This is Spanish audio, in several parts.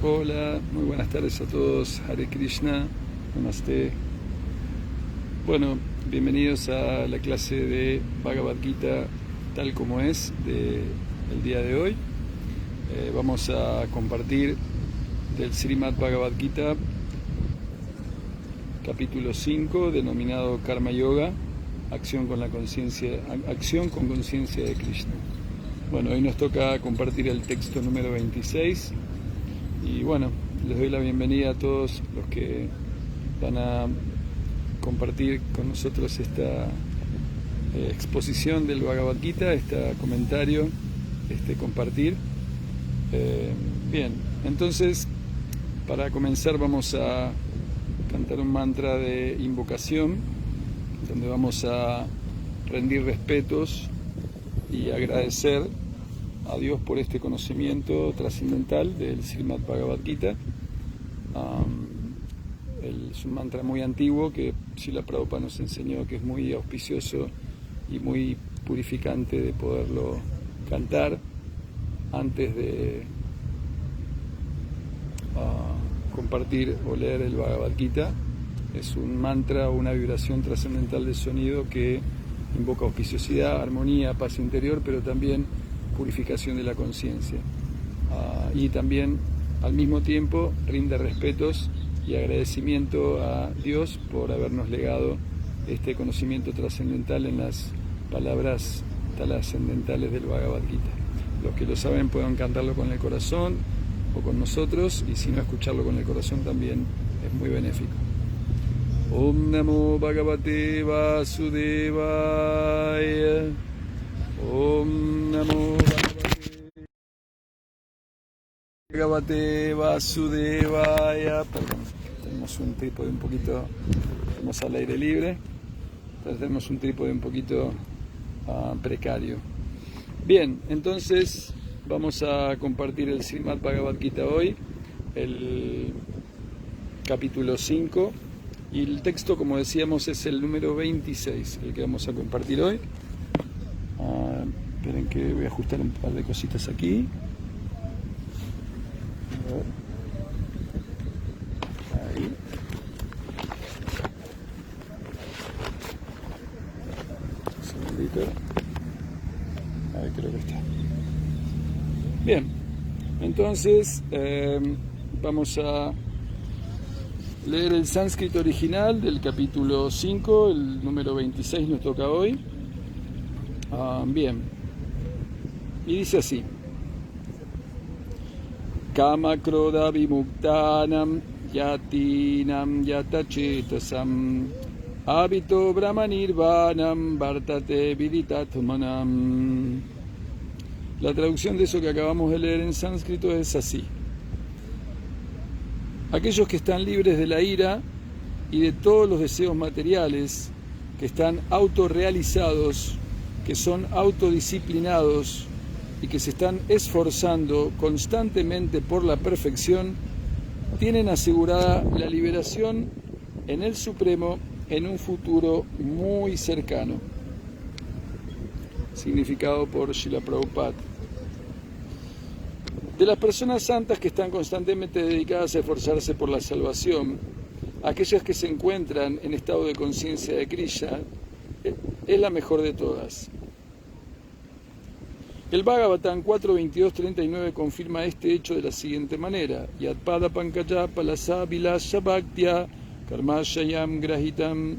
Hola, muy buenas tardes a todos. Hare Krishna, Namaste. Bueno, bienvenidos a la clase de Bhagavad Gita tal como es del día de hoy. Vamos a compartir del Srimad Bhagavad Gita capítulo 5 denominado Karma Yoga, acción con conciencia de Krishna. Bueno, hoy nos toca compartir el texto número 26 y bueno, les doy la bienvenida a todos los que van a compartir con nosotros esta exposición del Bhagavad Gita, este comentario, compartir. Bien, entonces para comenzar vamos a cantar un mantra de invocación donde vamos a rendir respetos y agradecer a Dios por este conocimiento trascendental del Srimad Bhagavad Gita. Es un mantra muy antiguo que Srila Prabhupada nos enseñó, que es muy auspicioso y muy purificante de poderlo cantar antes de compartir o leer el Bhagavad Gita. Es un mantra o una vibración trascendental de sonido que invoca auspiciosidad, armonía, paz interior, pero también purificación de la conciencia. Y también, al mismo tiempo, rinde respetos y agradecimiento a Dios por habernos legado este conocimiento trascendental en las palabras trascendentales del Bhagavad Gita. Los que lo saben pueden cantarlo con el corazón o con nosotros, y si no, escucharlo con el corazón también es muy benéfico. Om Namo Bhagavate Vasudevaya. Om Namo Bhagavate Vasudevaya. Perdón, tenemos un trípode un poquito, estamos al aire libre, entonces tenemos un trípode un poquito precario. Bien, entonces vamos a compartir el Srimad Bhagavad Gita hoy, el capítulo 5. Y el texto, como decíamos, es el número 26, el que vamos a compartir hoy. Esperen que voy a ajustar un par de cositas aquí. Ahí. Un segundito. Ahí creo que está. Bien, entonces vamos a leer el sánscrito original del capítulo 5, el número 26 nos toca hoy. Bien, y dice así: Kama Krodha Vimuktanam Yatinam Yatachetasam Abhito Brahma Nirvanam Vartate Viditatmanam. La traducción de eso que acabamos de leer en sánscrito es así: aquellos que están libres de la ira y de todos los deseos materiales, que están autorrealizados, que son autodisciplinados y que se están esforzando constantemente por la perfección, tienen asegurada la liberación en el Supremo en un futuro muy cercano. Significado por Srila Prabhupada. De las personas santas que están constantemente dedicadas a esforzarse por la salvación, aquellas que se encuentran en estado de conciencia de Krishna, es la mejor de todas. El Bhagavatam 4.22.39 confirma este hecho de la siguiente manera: Yatpada pankaya palasa vilasya bhaktya karmashayam gratitam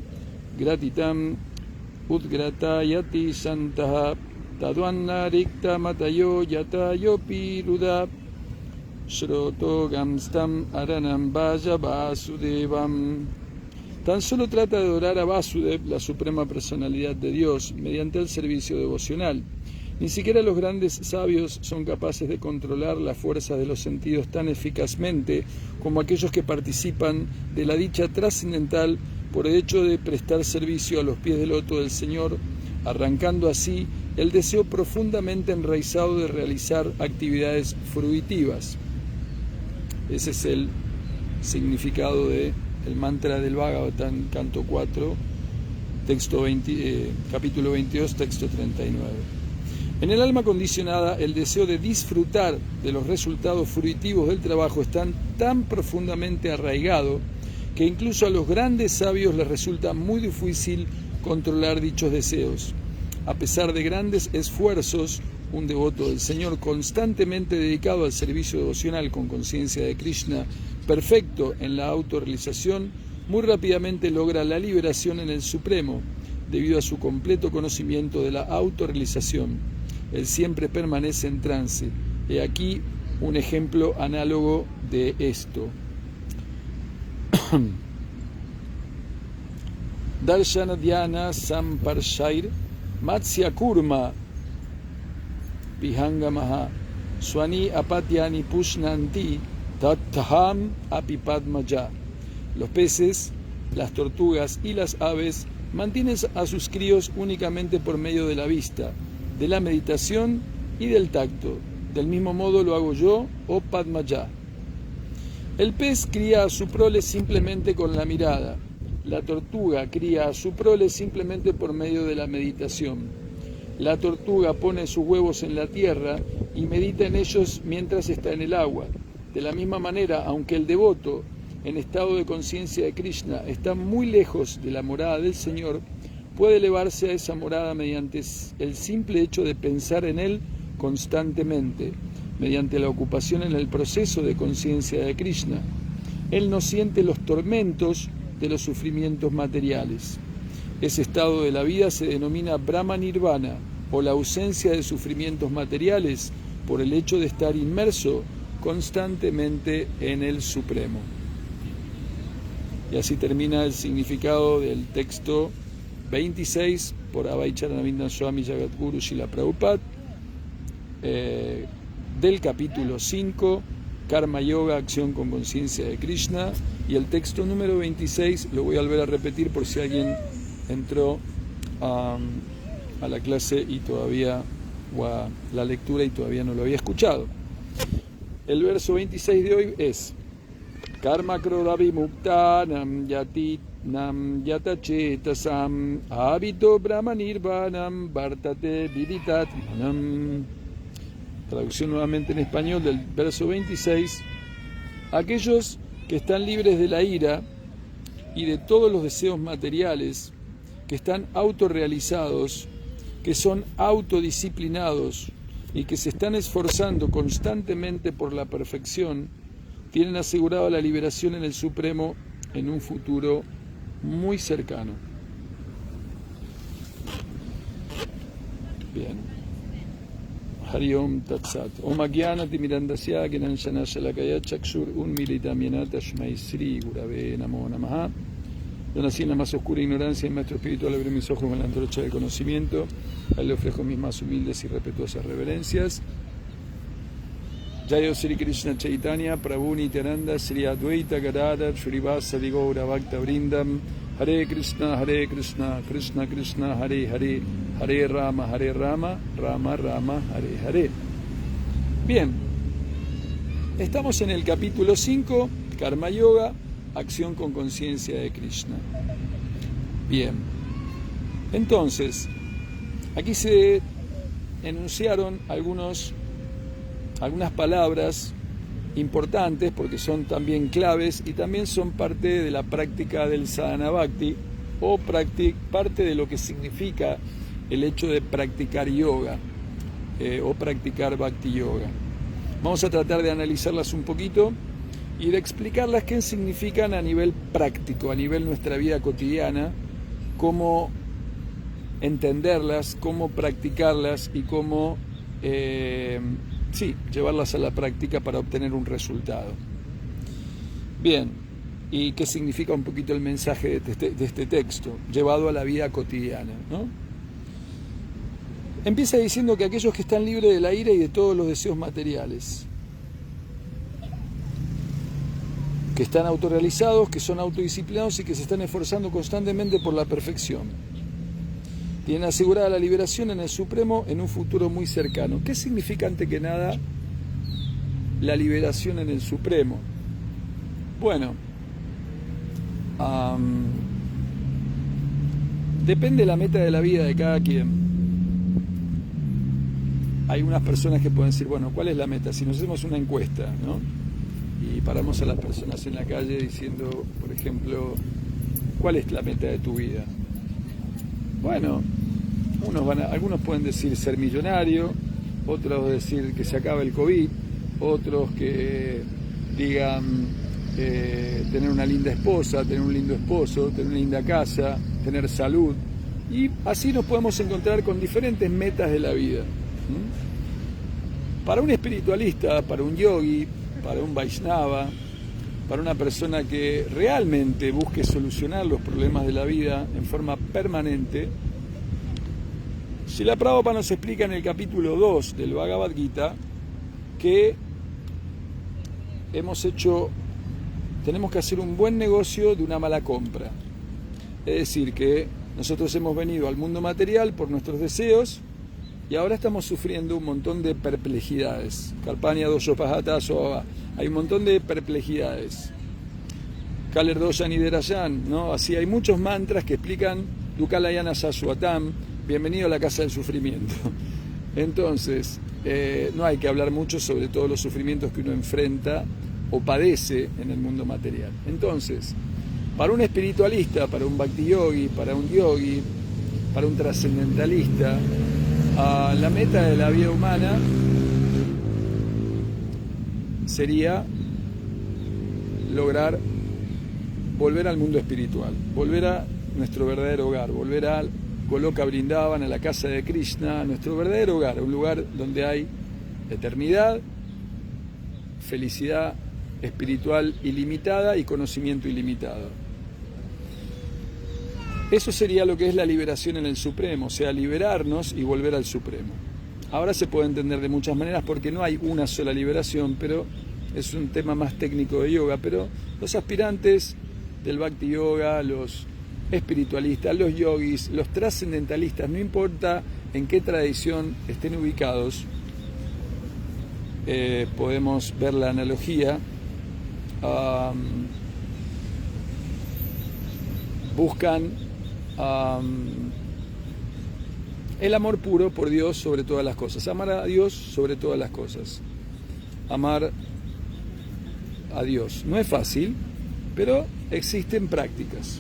udgrata yati santaha Tadvanna rikta matayo yatayo piruda shroto gamstam aranam vaya vasudevam. Tan solo trata de adorar a Vasudev, la suprema personalidad de Dios, mediante el servicio devocional. Ni siquiera los grandes sabios son capaces de controlar la fuerza de los sentidos tan eficazmente como aquellos que participan de la dicha trascendental por el hecho de prestar servicio a los pies del loto del Señor, arrancando así el deseo profundamente enraizado de realizar actividades fruitivas. Ese es el significado del mantra del Bhagavatam, canto 4, texto capítulo 22, texto 39. En el alma condicionada, el deseo de disfrutar de los resultados fruitivos del trabajo está tan profundamente arraigado que incluso a los grandes sabios les resulta muy difícil controlar dichos deseos. A pesar de grandes esfuerzos, un devoto del Señor constantemente dedicado al servicio devocional con conciencia de Krishna, perfecto en la autorrealización, muy rápidamente logra la liberación en el Supremo, debido a su completo conocimiento de la autorrealización. Él siempre permanece en trance. He aquí un ejemplo análogo de esto. Darshana Dhyana Samparshair Matsya Kurma Vihangamaha Swani Apatyani Pushnanti Tatham Apipadmaya. Los peces, las tortugas y las aves mantienen a sus críos únicamente por medio de la vista, de la meditación y del tacto. Del mismo modo lo hago yo, oh Padmaya. El pez cría a su prole simplemente con la mirada. La tortuga cría a su prole simplemente por medio de la meditación. La tortuga pone sus huevos en la tierra y medita en ellos mientras está en el agua. De la misma manera, aunque el devoto, en estado de conciencia de Krishna, está muy lejos de la morada del Señor, puede elevarse a esa morada mediante el simple hecho de pensar en Él constantemente, mediante la ocupación en el proceso de conciencia de Krishna. Él no siente los tormentos de los sufrimientos materiales. Ese estado de la vida se denomina Brahma Nirvana, o la ausencia de sufrimientos materiales, por el hecho de estar inmerso constantemente en el Supremo. Y así termina el significado del texto 26 por Abhay Charanavindan Swami Jagadguru Srila Prabhupada, del capítulo 5, Karma Yoga, acción con conciencia de Krishna, y el texto número 26 lo voy a volver a repetir por si alguien entró a la clase y todavía, o a la lectura y todavía no lo había escuchado. El verso 26 de hoy es: Karma krodha vimukta nam yati nam yata chetasam habito brahma nirvanam vartate viditat manam. Traducción nuevamente en español del verso 26. Aquellos que están libres de la ira y de todos los deseos materiales, que están autorrealizados, que son autodisciplinados y que se están esforzando constantemente por la perfección, tienen asegurado la liberación en el Supremo en un futuro muy cercano. Bien. Hari Om Tat Sat. Om Agyanati Mirandasya Gyananshana Shalakaya Chakshur Unmilitam Yena Tashmai Sri Gurave Namo Namaha. Yo nací en la más oscura ignorancia y el maestro espiritual abrió mis ojos con la antorcha del conocimiento. A él le ofrezco mis más humildes y respetuosas reverencias. Jayo Sri Krishna Chaitanya Prabhu Nityananda Sri Advaita Gadadhar Shrivasa Gaura Bhakta Vrindam Hare Krishna Krishna Krishna Hare Hare Hare Rama Rama Rama Hare Hare. Bien, estamos en el capítulo 5, Karma Yoga, acción con conciencia de Krishna. Bien, entonces, aquí se enunciaron algunas palabras importantes porque son también claves y también son parte de la práctica del sadhana bhakti o parte de lo que significa el hecho de practicar yoga o practicar bhakti yoga. Vamos a tratar de analizarlas un poquito y de explicarlas qué significan a nivel práctico, a nivel de nuestra vida cotidiana, cómo entenderlas, cómo practicarlas y cómo llevarlas a la práctica para obtener un resultado. Bien, ¿y qué significa un poquito el mensaje de este texto, llevado a la vida cotidiana, ¿no? Empieza diciendo que aquellos que están libres de la ira y de todos los deseos materiales, que están autorrealizados, que son autodisciplinados y que se están esforzando constantemente por la perfección, tienen asegurada la liberación en el Supremo en un futuro muy cercano. ¿Qué significa ante que nada la liberación en el Supremo? Bueno, depende de la meta de la vida de cada quien. hay unas personas que pueden decir, bueno, ¿cuál es la meta? Si nos hacemos una encuesta, ¿no? Y paramos a las personas en la calle diciendo, por ejemplo, ¿cuál es la meta de tu vida? Bueno, algunos pueden decir ser millonario, otros decir que se acabe el COVID, otros que digan tener una linda esposa, tener un lindo esposo, tener una linda casa, tener salud. Y así nos podemos encontrar con diferentes metas de la vida. Para un espiritualista, para un yogi, para un Vaishnava, para una persona que realmente busque solucionar los problemas de la vida en forma permanente, Srila Prabhupada nos explica en el capítulo 2 del Bhagavad Gita que tenemos que hacer un buen negocio de una mala compra. Es decir, que nosotros hemos venido al mundo material por nuestros deseos y ahora estamos sufriendo un montón de perplejidades. Karpanya dosopajata soava. Hay un montón de perplejidades. Kaler dosan y derayan, ¿no? Así hay muchos mantras que explican Dukalayana Saswatam, bienvenido a la casa del sufrimiento. Entonces, no hay que hablar mucho sobre todos los sufrimientos que uno enfrenta o padece en el mundo material. Entonces, para un espiritualista, para un bhakti yogi, para un yogi, para un trascendentalista, la meta de la vida humana sería lograr volver al mundo espiritual, volver a nuestro verdadero hogar, volver al Goloka Vrindavan, a la casa de Krishna, a nuestro verdadero hogar, un lugar donde hay eternidad, felicidad espiritual ilimitada y conocimiento ilimitado. Eso sería lo que es la liberación en el Supremo, o sea, liberarnos y volver al Supremo. Ahora se puede entender de muchas maneras porque no hay una sola liberación, pero es un tema más técnico de yoga, pero los aspirantes del Bhakti Yoga, los espiritualistas, los yogis, los trascendentalistas, no importa en qué tradición estén ubicados, podemos ver la analogía, buscan el amor puro por Dios sobre todas las cosas, amar a Dios sobre todas las cosas, amar a Dios. No es fácil, pero existen prácticas.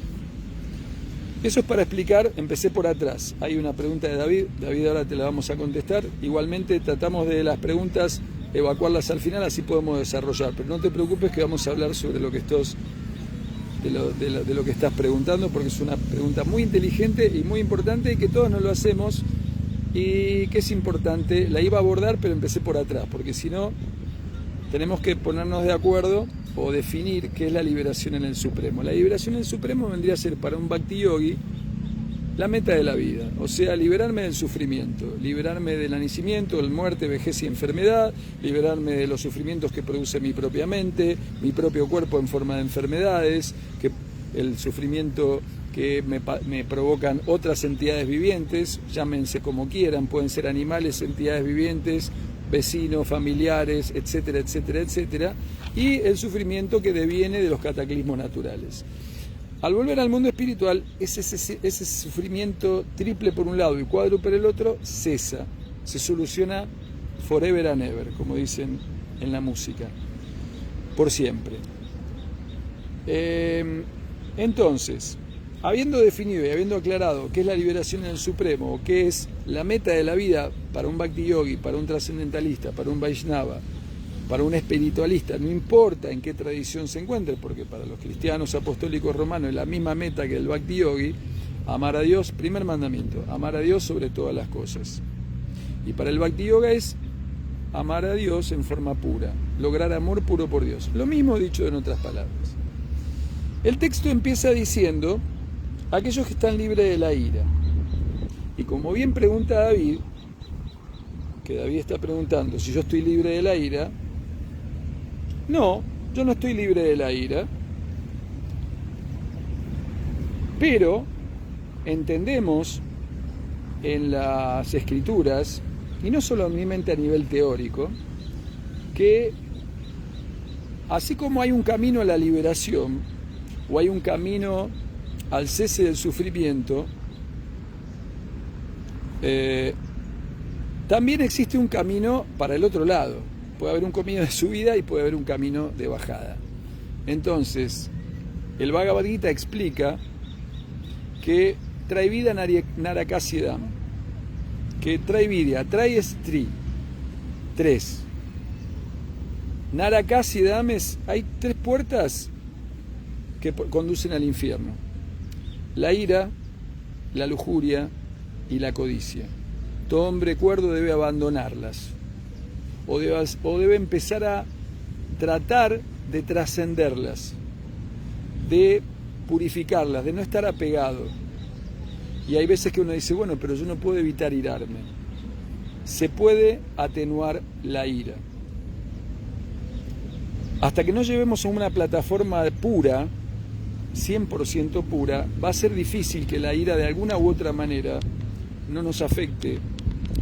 Eso es para explicar, empecé por atrás. Hay una pregunta de David ahora te la vamos a contestar. Igualmente tratamos de las preguntas evacuarlas al final, así podemos desarrollar. Pero no te preocupes que vamos a hablar sobre lo que de lo que estás preguntando, porque es una pregunta muy inteligente y muy importante y que todos nos lo hacemos y que es importante. La iba a abordar, pero empecé por atrás, porque si no, tenemos que ponernos de acuerdo o definir qué es la liberación en el Supremo. La liberación en el Supremo vendría a ser para un Bhakti Yogi la meta de la vida, o sea, liberarme del sufrimiento, liberarme del nacimiento, de muerte, vejez y enfermedad, liberarme de los sufrimientos que produce mi propia mente, mi propio cuerpo en forma de enfermedades, que el sufrimiento que me provocan otras entidades vivientes, llámense como quieran, pueden ser animales, entidades vivientes, vecinos, familiares, etcétera, etcétera, etcétera, y el sufrimiento que deviene de los cataclismos naturales. Al volver al mundo espiritual, ese sufrimiento triple por un lado y cuádruple por el otro cesa, se soluciona forever and ever, como dicen en la música, por siempre. Entonces, habiendo definido y habiendo aclarado qué es la liberación en el Supremo, o qué es la meta de la vida para un Bhakti Yogi, para un trascendentalista, para un Vaishnava, para un espiritualista, no importa en qué tradición se encuentre, porque para los cristianos apostólicos romanos es la misma meta que el Bhakti Yogi, amar a Dios, primer mandamiento, amar a Dios sobre todas las cosas. Y para el Bhakti Yoga es amar a Dios en forma pura, lograr amor puro por Dios. Lo mismo dicho en otras palabras. El texto empieza diciendo, aquellos que están libres de la ira. Y como bien pregunta David, que David está preguntando si yo estoy libre de la ira, no, yo no estoy libre de la ira, pero entendemos en las escrituras, y no solamente a nivel teórico, que así como hay un camino a la liberación, o hay un camino al cese del sufrimiento, También existe un camino para el otro lado. Puede haber un camino de subida y puede haber un camino de bajada. Entonces, el Bhagavad Gita explica que Traivida Narakasidam, que Traividya, Trai es tri, 3. Narakasidam es, hay 3 puertas que conducen al infierno: la ira, la lujuria y la codicia. Todo hombre cuerdo debe abandonarlas o debe empezar a tratar de trascenderlas, de purificarlas, de no estar apegado. Y hay veces que uno dice, bueno, pero yo no puedo evitar irarme. Se puede atenuar la ira. Hasta que no llevemos a una plataforma pura, 100% pura, va a ser difícil que la ira de alguna u otra manera no nos afecte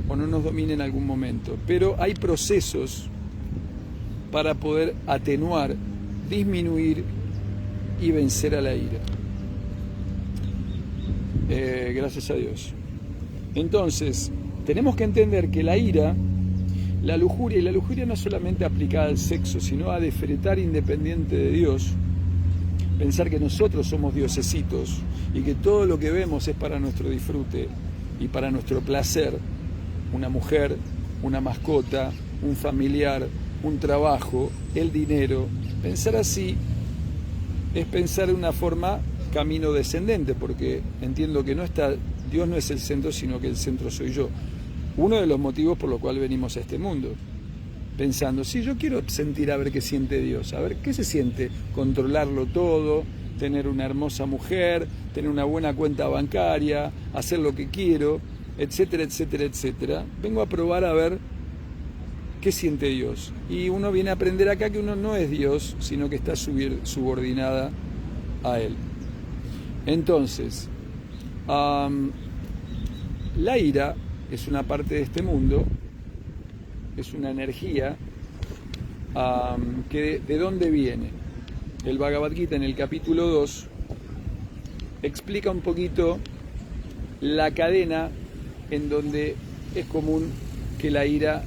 o no nos domine en algún momento. Pero hay procesos para poder atenuar, disminuir y vencer a la ira. Gracias a Dios. Entonces, tenemos que entender que la ira, la lujuria, y la lujuria no solamente aplicada al sexo, sino a desfretar independiente de Dios, pensar que nosotros somos diosesitos y que todo lo que vemos es para nuestro disfrute y para nuestro placer, una mujer, una mascota, un familiar, un trabajo, el dinero. Pensar así es pensar de una forma camino descendente, porque entiendo que Dios no es el centro, sino que el centro soy yo. Uno de los motivos por los cuales venimos a este mundo, pensando, sí, yo quiero sentir a ver qué siente Dios, a ver qué se siente controlarlo todo, tener una hermosa mujer, tener una buena cuenta bancaria, hacer lo que quiero, etcétera, etcétera, etcétera. Vengo a probar a ver qué siente Dios. Y uno viene a aprender acá que uno no es Dios, sino que está subordinada a Él. Entonces, la ira es una parte de este mundo, es una energía que ¿de dónde viene? El Bhagavad Gita en el capítulo 2 explica un poquito la cadena en donde es común que la ira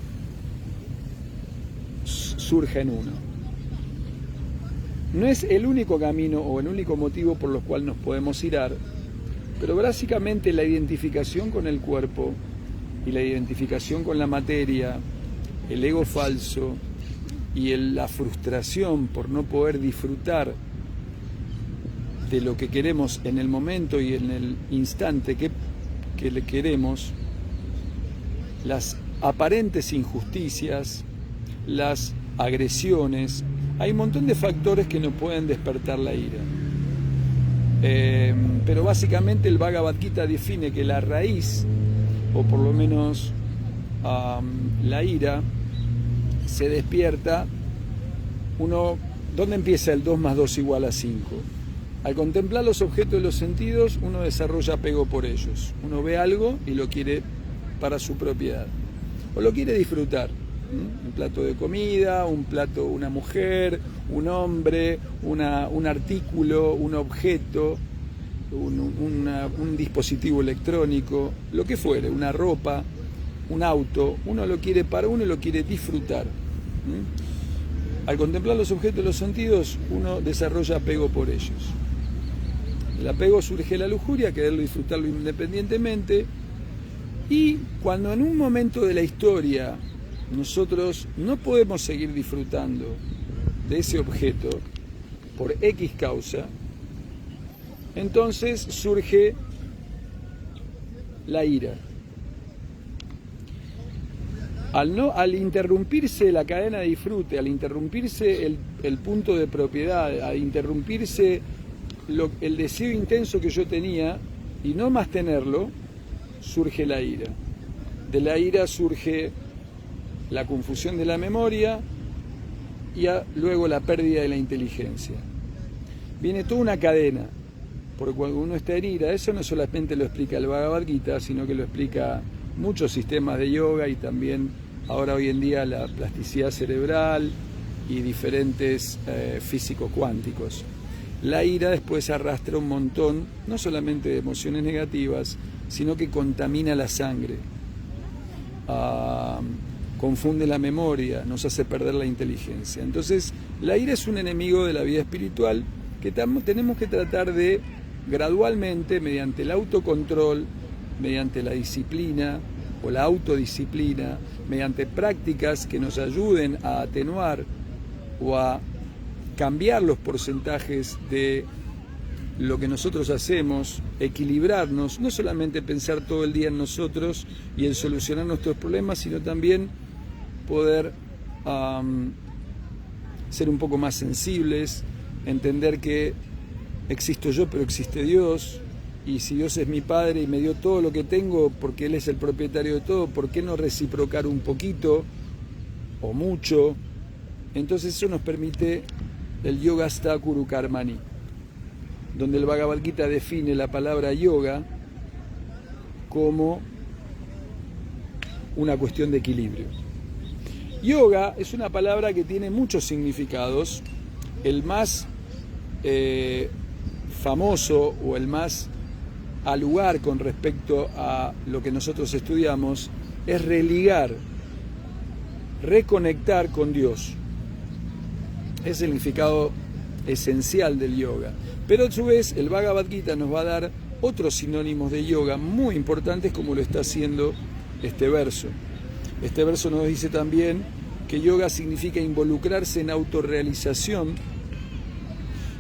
surja en uno. No es el único camino o el único motivo por los cuales nos podemos irar, pero básicamente la identificación con el cuerpo y la identificación con la materia, el ego falso y la frustración por no poder disfrutar de lo que queremos en el momento y en el instante que le queremos, las aparentes injusticias, las agresiones. Hay un montón de factores que nos pueden despertar la ira. Pero básicamente el Bhagavad Gita define que la raíz, o por lo menos la ira, se despierta. ¿Dónde empieza el 2 más 2 igual a 5? Al contemplar los objetos de los sentidos, uno desarrolla apego por ellos. Uno ve algo y lo quiere para su propiedad, o lo quiere disfrutar. Un plato de comida, una mujer, un hombre, un artículo, un objeto, un dispositivo electrónico, lo que fuere, una ropa, un auto. Uno lo quiere para uno y lo quiere disfrutar. Al contemplar los objetos de los sentidos, uno desarrolla apego por ellos. El apego surge de la lujuria, quererlo disfrutarlo independientemente. Y cuando en un momento de la historia nosotros no podemos seguir disfrutando de ese objeto por X causa, entonces surge la ira. Al interrumpirse la cadena de disfrute, al interrumpirse el punto de propiedad, al interrumpirse el deseo intenso que yo tenía y no más tenerlo, surge la ira. De la ira surge la confusión de la memoria y luego la pérdida de la inteligencia. Viene toda una cadena, porque cuando uno está en ira, eso no solamente lo explica el Bhagavad Gita, sino que lo explica muchos sistemas de yoga y también ahora hoy en día la plasticidad cerebral y diferentes físicos cuánticos. La ira después arrastra un montón, no solamente de emociones negativas, sino que contamina la sangre. confunde la memoria, nos hace perder la inteligencia. Entonces, la ira es un enemigo de la vida espiritual que tenemos que tratar de gradualmente, mediante el autocontrol, mediante la disciplina o la autodisciplina, mediante prácticas que nos ayuden a atenuar o a cambiar los porcentajes de lo que nosotros hacemos, equilibrarnos, no solamente pensar todo el día en nosotros y en solucionar nuestros problemas, sino también poder ser un poco más sensibles, entender que existo yo, pero existe Dios, y si Dios es mi Padre y me dio todo lo que tengo porque Él es el propietario de todo, ¿por qué no reciprocar un poquito o mucho? Entonces eso nos permite el Yogastha Kuru Karmani, donde el Bhagavad Gita define la palabra yoga como una cuestión de equilibrio. Yoga es una palabra que tiene muchos significados. El más famoso o el más al lugar con respecto a lo que nosotros estudiamos es religar, reconectar con Dios. Es el significado esencial del yoga. Pero a su vez el Bhagavad Gita nos va a dar otros sinónimos de yoga muy importantes, como lo está haciendo este verso. Este verso nos dice también que yoga significa involucrarse en autorrealización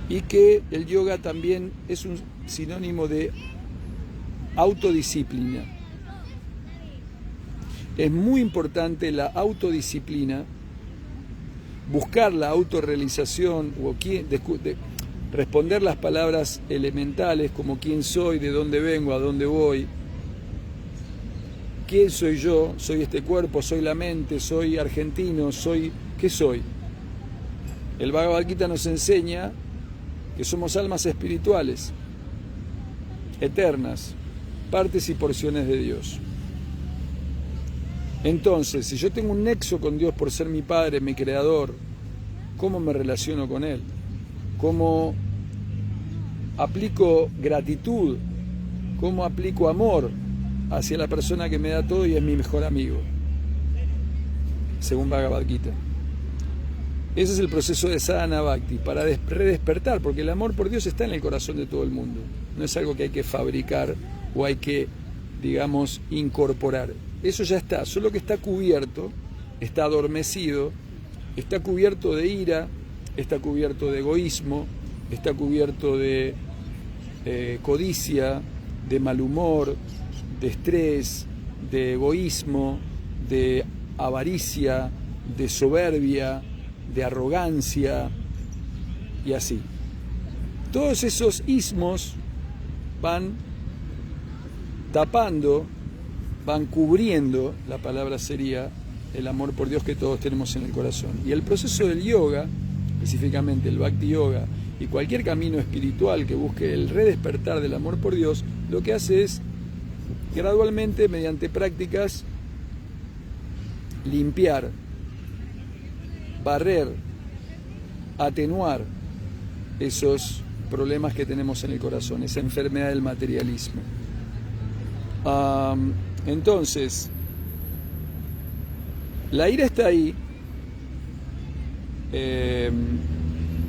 y que el yoga también es un sinónimo de autodisciplina. Es muy importante la autodisciplina, buscar la autorrealización o responder las palabras elementales como quién soy, de dónde vengo, a dónde voy, quién soy yo, soy este cuerpo, soy la mente, soy argentino, ¿qué soy? El Bhagavad Gita nos enseña que somos almas espirituales, eternas, partes y porciones de Dios. Entonces, si yo tengo un nexo con Dios por ser mi Padre, mi Creador, ¿cómo me relaciono con Él? ¿Cómo aplico gratitud? ¿Cómo aplico amor hacia la persona que me da todo y es mi mejor amigo? Según Bhagavad Gita. Ese es el proceso de sadhana bhakti, para redespertar, porque el amor por Dios está en el corazón de todo el mundo. No es algo que hay que fabricar o hay que, digamos, incorporar. Eso ya está, solo que está cubierto, está adormecido, está cubierto de ira, está cubierto de egoísmo, está cubierto de codicia, de mal humor, de estrés, de egoísmo, de avaricia, de soberbia, de arrogancia y así. Todos esos ismos van tapando, van cubriendo, la palabra sería el amor por Dios que todos tenemos en el corazón. Y el proceso del yoga, específicamente el Bhakti Yoga y cualquier camino espiritual que busque el redespertar del amor por Dios, lo que hace es gradualmente, mediante prácticas, limpiar, barrer, atenuar esos problemas que tenemos en el corazón, esa enfermedad del materialismo. Entonces, la ira está ahí,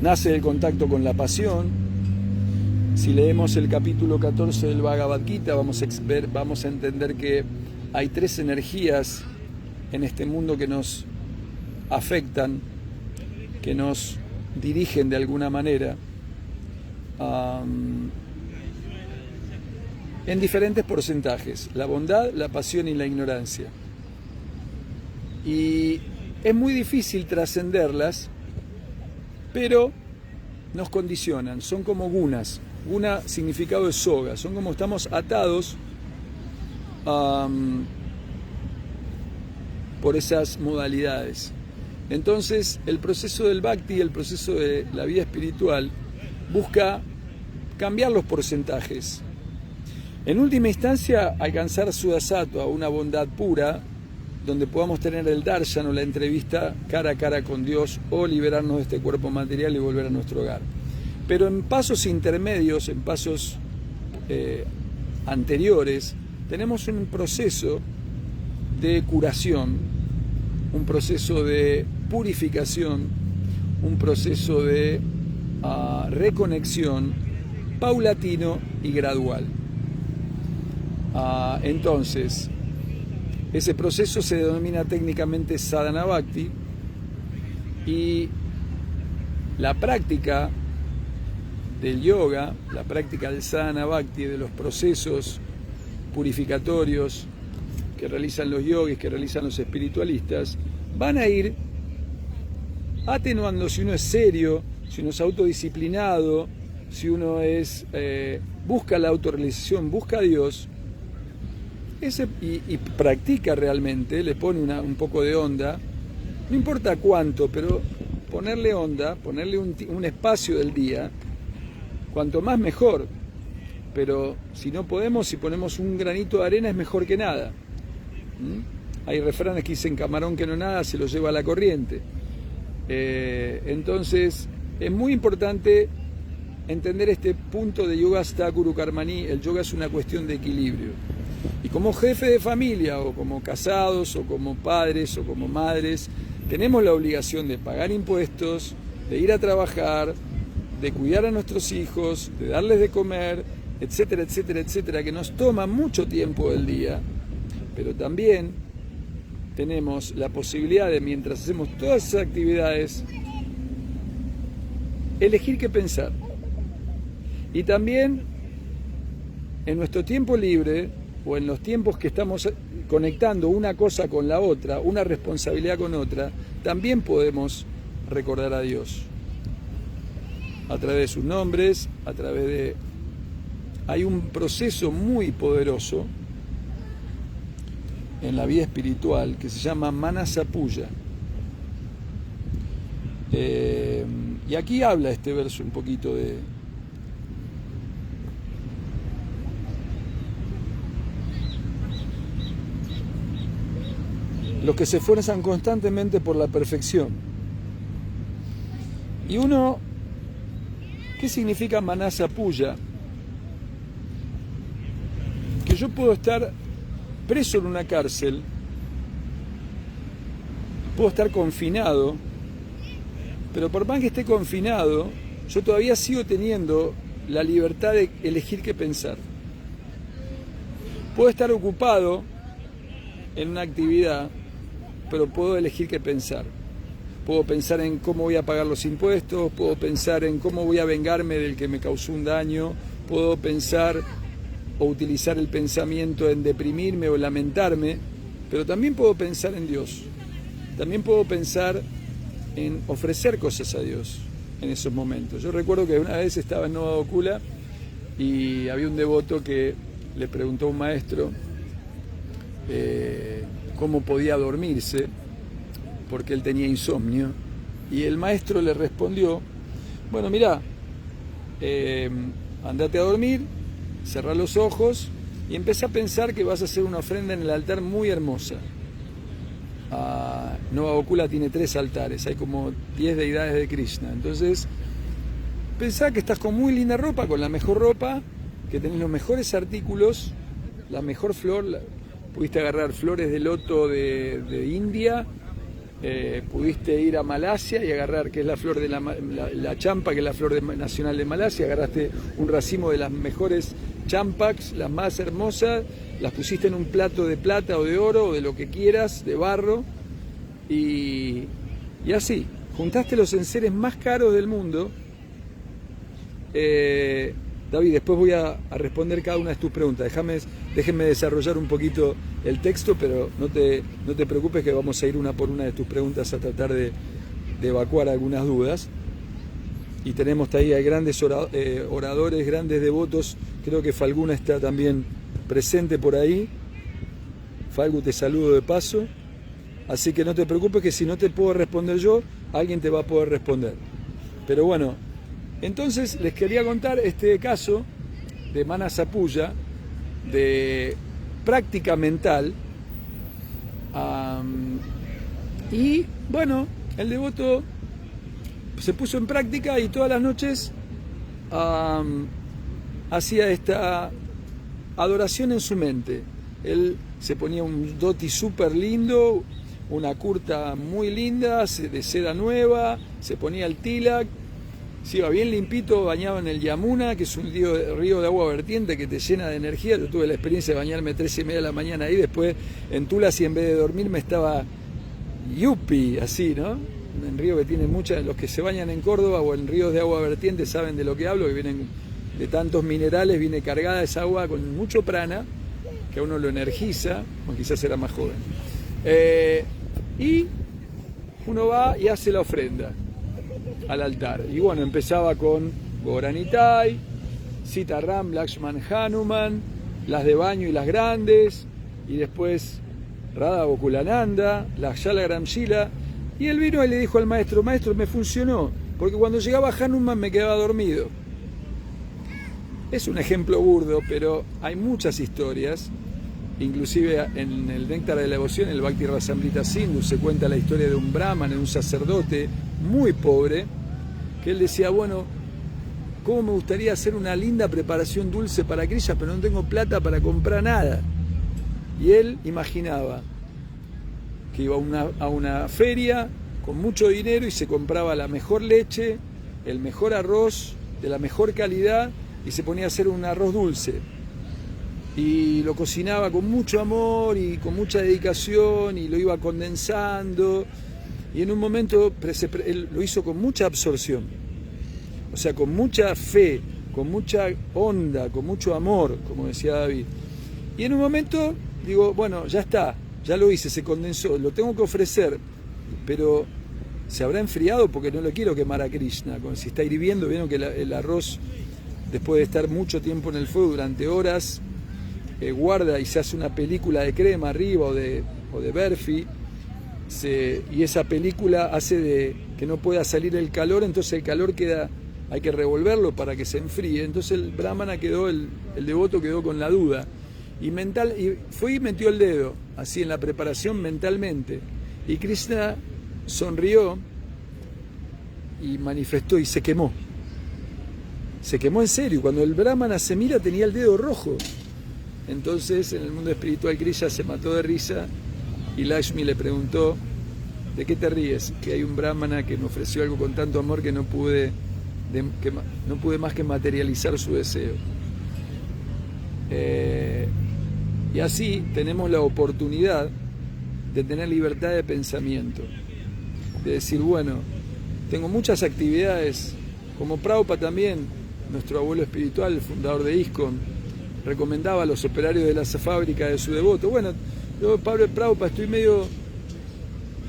nace del contacto con la pasión. Si leemos el capítulo 14 del Bhagavad Gita, vamos a entender que hay tres energías en este mundo que nos afectan, que nos dirigen de alguna manera, en diferentes porcentajes: la bondad, la pasión y la ignorancia. Y es muy difícil trascenderlas, pero nos condicionan, son como gunas. Guna significado de soga, son como estamos atados por esas modalidades. Entonces, el proceso del Bhakti, el proceso de la vida espiritual, busca cambiar los porcentajes. En última instancia, alcanzar Sudasattva, una bondad pura, donde podamos tener el darshan o la entrevista cara a cara con Dios, o liberarnos de este cuerpo material y volver a nuestro hogar. Pero en pasos intermedios, en pasos anteriores, tenemos un proceso de curación, un proceso de purificación, un proceso de reconexión paulatino y gradual. Entonces, ese proceso se denomina técnicamente sadhana bhakti, y la práctica del yoga, la práctica del sadhana bhakti, de los procesos purificatorios que realizan los yogis, que realizan los espiritualistas, van a ir atenuando, si uno es serio, si uno es autodisciplinado, si uno es busca la autorrealización, busca a Dios, y practica realmente, le pone un poco de onda, no importa cuánto, pero ponerle onda, ponerle un espacio del día, cuanto más mejor. Pero si no podemos, si ponemos un granito de arena es mejor que nada. Hay refranes que dicen: camarón que no nada se lo lleva a la corriente. Entonces es muy importante entender este punto de Yoga-stha Guru Karmani. El yoga es una cuestión de equilibrio, y como jefe de familia, o como casados, o como padres, o como madres, tenemos la obligación de pagar impuestos, de ir a trabajar, de cuidar a nuestros hijos, de darles de comer, etcétera, etcétera, etcétera, que nos toma mucho tiempo del día. Pero también tenemos la posibilidad de, mientras hacemos todas esas actividades, elegir qué pensar. Y también en nuestro tiempo libre, o en los tiempos que estamos conectando una cosa con la otra, una responsabilidad con otra, también podemos recordar a Dios a través de sus nombres, a través de... Hay un proceso muy poderoso en la vida espiritual que se llama Manasa Puja. Y aquí habla este verso un poquito de... los que se esfuerzan constantemente por la perfección. Y uno, ¿qué significa Manasa Puja? Que yo puedo estar preso en una cárcel, puedo estar confinado, pero por más que esté confinado, yo todavía sigo teniendo la libertad de elegir qué pensar. Puedo estar ocupado en una actividad, pero puedo elegir qué pensar. Puedo pensar en cómo voy a pagar los impuestos, puedo pensar en cómo voy a vengarme del que me causó un daño, puedo pensar o utilizar el pensamiento en deprimirme o lamentarme, pero también puedo pensar en Dios. También puedo pensar en ofrecer cosas a Dios en esos momentos. Yo recuerdo que una vez estaba en Nova Okula y había un devoto que le preguntó a un maestro cómo podía dormirse, porque él tenía insomnio, y el maestro le respondió: bueno, mirá, andate a dormir, cerrá los ojos y empecé a pensar que vas a hacer una ofrenda en el altar muy hermosa. Nova Okula tiene 3 altares, hay como 10 deidades de Krishna. Entonces, pensá que estás con muy linda ropa, con la mejor ropa, que tenés los mejores artículos, la mejor flor, pudiste agarrar flores de loto de India, pudiste ir a Malasia y agarrar, que es la flor de la champa, que es la flor nacional de Malasia, agarraste un racimo de las mejores champaks, las más hermosas, las pusiste en un plato de plata o de oro o de lo que quieras, de barro, y así, juntaste los enseres más caros del mundo. David, después voy a responder cada una de tus preguntas. Déjenme desarrollar un poquito el texto, pero no te preocupes, que vamos a ir una por una de tus preguntas a tratar de evacuar algunas dudas. Y tenemos ahí a grandes oradores, grandes devotos. Creo que Falguna está también presente por ahí. Falgu, te saludo de paso. Así que no te preocupes, que si no te puedo responder yo, alguien te va a poder responder. Pero bueno, entonces les quería contar este caso de Manasa Puja, de práctica mental. Y bueno, el devoto se puso en práctica y todas las noches hacía esta adoración en su mente. Él se ponía un dhoti súper lindo, una kurta muy linda, de seda nueva, se ponía el tilak, se iba bien limpito, bañaba en el Yamuna, que es un río de agua vertiente que te llena de energía. Yo tuve la experiencia de bañarme 3:30 de la mañana ahí, después en Tula, si en vez de dormirme estaba yupi, así, ¿no? Un río que tiene muchas, los que se bañan en Córdoba o en ríos de agua vertiente saben de lo que hablo, que vienen de tantos minerales, viene cargada esa agua con mucho prana, que a uno lo energiza, o quizás era más joven. Y uno va y hace la ofrenda al altar. Y bueno, empezaba con Goranitai, Sita Ram, Lakshman, Hanuman, las de baño y las grandes, y después Radha Gokulananda, la Shalagram Shila, y él vino y le dijo al maestro, maestro, me funcionó, porque cuando llegaba Hanuman me quedaba dormido. Es un ejemplo burdo, pero hay muchas historias, inclusive en el Néctar de la Devoción, el Bhakti Rasamrita Sindhu, se cuenta la historia de un brahman, un sacerdote muy pobre, que él decía, bueno, cómo me gustaría hacer una linda preparación dulce para Krishna, pero no tengo plata para comprar nada. Y él imaginaba que iba a una feria con mucho dinero y se compraba la mejor leche, el mejor arroz, de la mejor calidad, y se ponía a hacer un arroz dulce. Y lo cocinaba con mucho amor y con mucha dedicación y lo iba condensando. Y en un momento él lo hizo con mucha absorción, o sea, con mucha fe, con mucha onda, con mucho amor, como decía David. Y en un momento digo, bueno, ya está, ya lo hice, se condensó, lo tengo que ofrecer, pero se habrá enfriado porque no lo quiero quemar a Krishna. Si está hirviendo, vieron que el arroz, después de estar mucho tiempo en el fuego durante horas, guarda y se hace una película de crema arriba o de berfi, y esa película hace de que no pueda salir el calor, entonces el calor queda, hay que revolverlo para que se enfríe. Entonces el brahmana quedó, el devoto quedó con la duda, y fue y metió el dedo así en la preparación mentalmente, y Krishna sonrió y manifestó y se quemó en serio. Cuando el brahmana se mira tenía el dedo rojo. Entonces en el mundo espiritual Krishna se mató de risa y Lakshmi le preguntó, ¿de qué te ríes? Que hay un brahmana que me ofreció algo con tanto amor que no pude más que materializar su deseo. Y así tenemos la oportunidad de tener libertad de pensamiento, de decir, bueno, tengo muchas actividades, como Prabhupada también, nuestro abuelo espiritual, el fundador de ISKCON, recomendaba a los operarios de la fábrica de su devoto. Bueno, yo, Prabhupada, estoy medio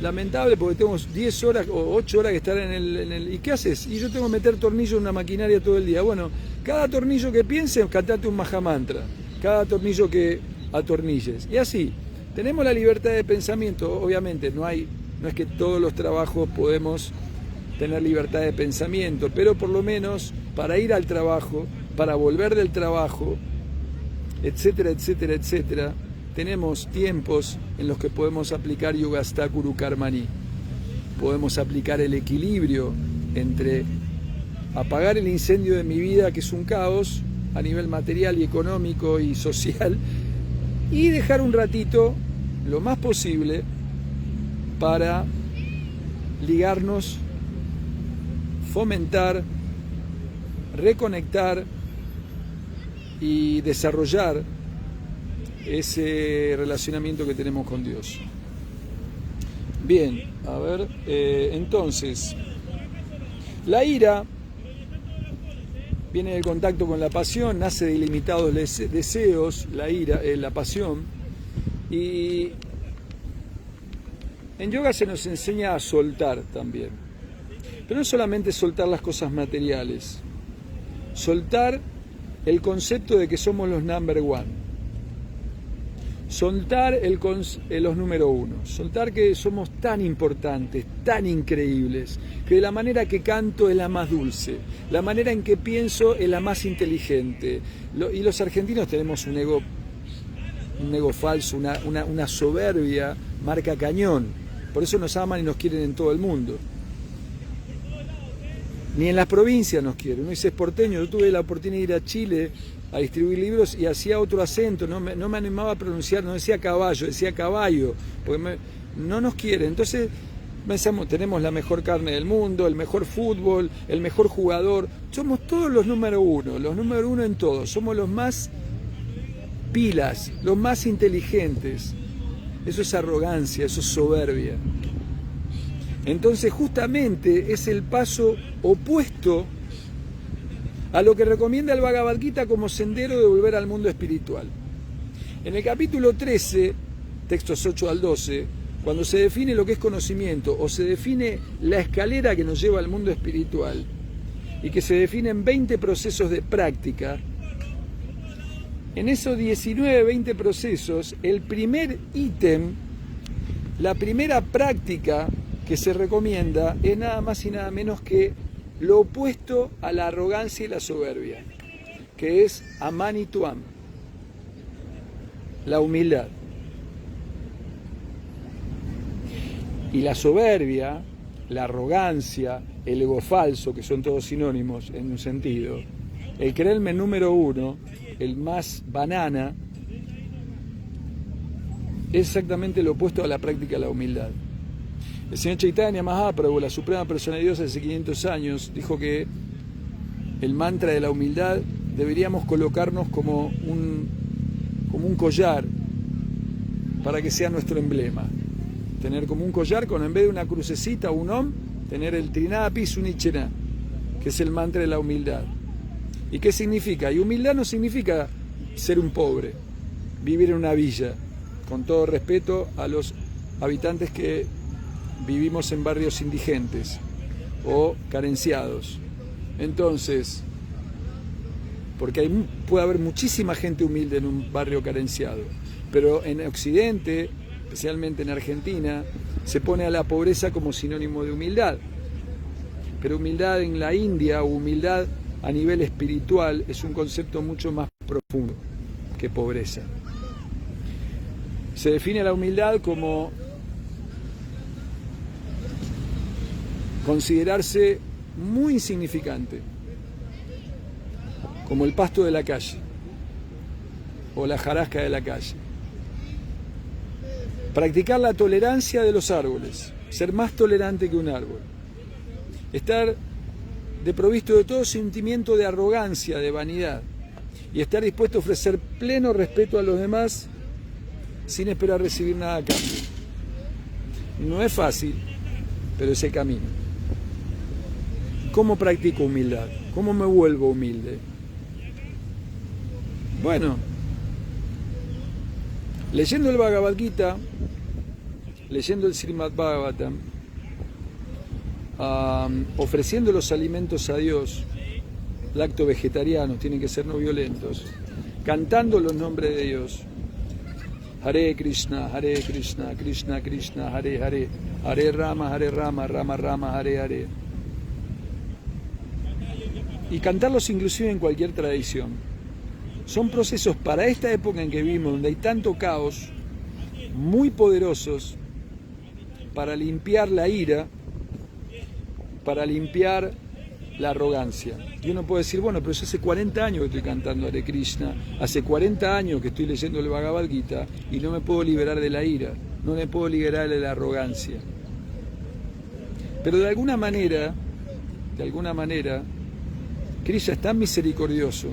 lamentable porque tengo 10 horas o 8 horas que estar en el... ¿Y qué haces? Y yo tengo que meter tornillos en una maquinaria todo el día. Bueno, cada tornillo que pienses, cantate un Mahamantra. Cada tornillo que atornilles. Y así, tenemos la libertad de pensamiento. Obviamente, no es que todos los trabajos podemos tener libertad de pensamiento, pero por lo menos para ir al trabajo, para volver del trabajo, etcétera, etcétera, etcétera, tenemos tiempos en los que podemos aplicar Yogastakuru Karmani. Podemos aplicar el equilibrio entre apagar el incendio de mi vida, que es un caos a nivel material y económico y social, y dejar un ratito, lo más posible, para ligarnos, fomentar, reconectar y desarrollar ese relacionamiento que tenemos con Dios. Bien, a ver, entonces, la ira viene del contacto con la pasión, nace de ilimitados deseos, la ira, la pasión, y en yoga se nos enseña a soltar también, pero no solamente soltar las cosas materiales, soltar el concepto de que somos los number one. Soltar los número uno, soltar que somos tan importantes, tan increíbles, que la manera que canto es la más dulce, la manera en que pienso es la más inteligente. Y los argentinos tenemos un ego falso, una soberbia marca cañón, por eso nos aman y nos quieren en todo el mundo. Ni en las provincias nos quieren. Uno dice, es porteño. Yo tuve la oportunidad de ir a Chile a distribuir libros y hacía otro acento, no me animaba a pronunciar, no decía caballo, decía caballo, porque no nos quiere. Entonces pensamos, tenemos la mejor carne del mundo, el mejor fútbol, el mejor jugador, somos todos los número uno en todo, somos los más pilas, los más inteligentes. Eso es arrogancia, eso es soberbia. Entonces justamente es el paso opuesto a lo que recomienda el Bhagavad Gita como sendero de volver al mundo espiritual. En el capítulo 13, textos 8 al 12, cuando se define lo que es conocimiento o se define la escalera que nos lleva al mundo espiritual y que se definen 20 procesos de práctica, en esos 19, 20 procesos, el primer ítem, la primera práctica que se recomienda es nada más y nada menos que lo opuesto a la arrogancia y la soberbia, que es amanituam, la humildad. Y la soberbia, la arrogancia, el ego falso, que son todos sinónimos en un sentido, el creerme número uno, el más banana, es exactamente lo opuesto a la práctica de la humildad. El señor Chaitanya Mahaprabhu, la Suprema Persona de Dios, hace 500 años, dijo que el mantra de la humildad deberíamos colocarnos como un collar para que sea nuestro emblema. Tener como un collar con, en vez de una crucecita o un om, tener el Trinapi Sunichena, que es el mantra de la humildad. ¿Y qué significa? Y humildad no significa ser un pobre, vivir en una villa, con todo respeto a los habitantes que vivimos en barrios indigentes o carenciados. Entonces, porque puede haber muchísima gente humilde en un barrio carenciado, pero en Occidente, especialmente en Argentina, se pone a la pobreza como sinónimo de humildad. Pero humildad en la India o humildad a nivel espiritual es un concepto mucho más profundo que pobreza. Se define la humildad como considerarse muy insignificante, como el pasto de la calle o la jarasca de la calle. Practicar la tolerancia de los árboles, ser más tolerante que un árbol. Estar desprovisto de todo sentimiento de arrogancia, de vanidad, y estar dispuesto a ofrecer pleno respeto a los demás sin esperar recibir nada a cambio. No es fácil, pero es el camino. ¿Cómo practico humildad? ¿Cómo me vuelvo humilde? Bueno, leyendo el Bhagavad Gita, leyendo el Srimad Bhagavatam, ofreciendo los alimentos a Dios, lacto vegetarianos, tienen que ser no violentos, cantando los nombres de Dios, Hare Krishna, Krishna Krishna, Hare Hare, Hare Rama, Rama Rama, Hare Hare. Y cantarlos inclusive en cualquier tradición. Son procesos para esta época en que vivimos, donde hay tanto caos, muy poderosos para limpiar la ira, para limpiar la arrogancia. Y uno puede decir, bueno, pero yo hace 40 años que estoy cantando Hare Krishna, hace 40 años que estoy leyendo el Bhagavad Gita y no me puedo liberar de la ira, no me puedo liberar de la arrogancia. Pero de alguna manera, Krishna es tan misericordioso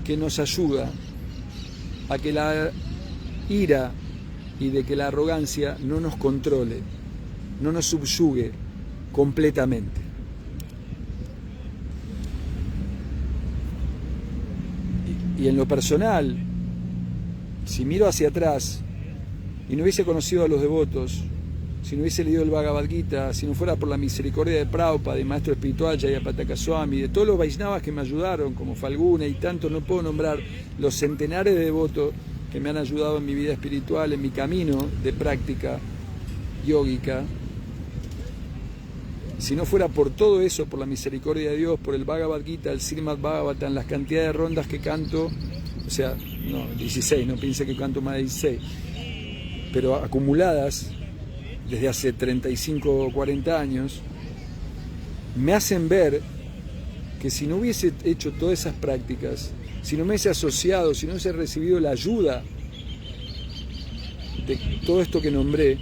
que nos ayuda a que la ira y de que la arrogancia no nos controle, no nos subyugue completamente. Y en lo personal, si miro hacia atrás y no hubiese conocido a los devotos, si no hubiese leído el Bhagavad Gita, si no fuera por la misericordia de Prabhupada, de maestro espiritual Jayapataka Swami, de todos los Vaishnavas que me ayudaron, como Falguna y tantos, no puedo nombrar los centenares de devotos que me han ayudado en mi vida espiritual, en mi camino de práctica yógica. Si no fuera por todo eso, por la misericordia de Dios, por el Bhagavad Gita, el Srimad Bhagavatam, las cantidades de rondas que canto, o sea, no, 16, no piense que canto más de 16, pero acumuladas desde hace 35 o 40 años, me hacen ver que si no hubiese hecho todas esas prácticas, si no me hubiese asociado, si no hubiese recibido la ayuda de todo esto que nombré,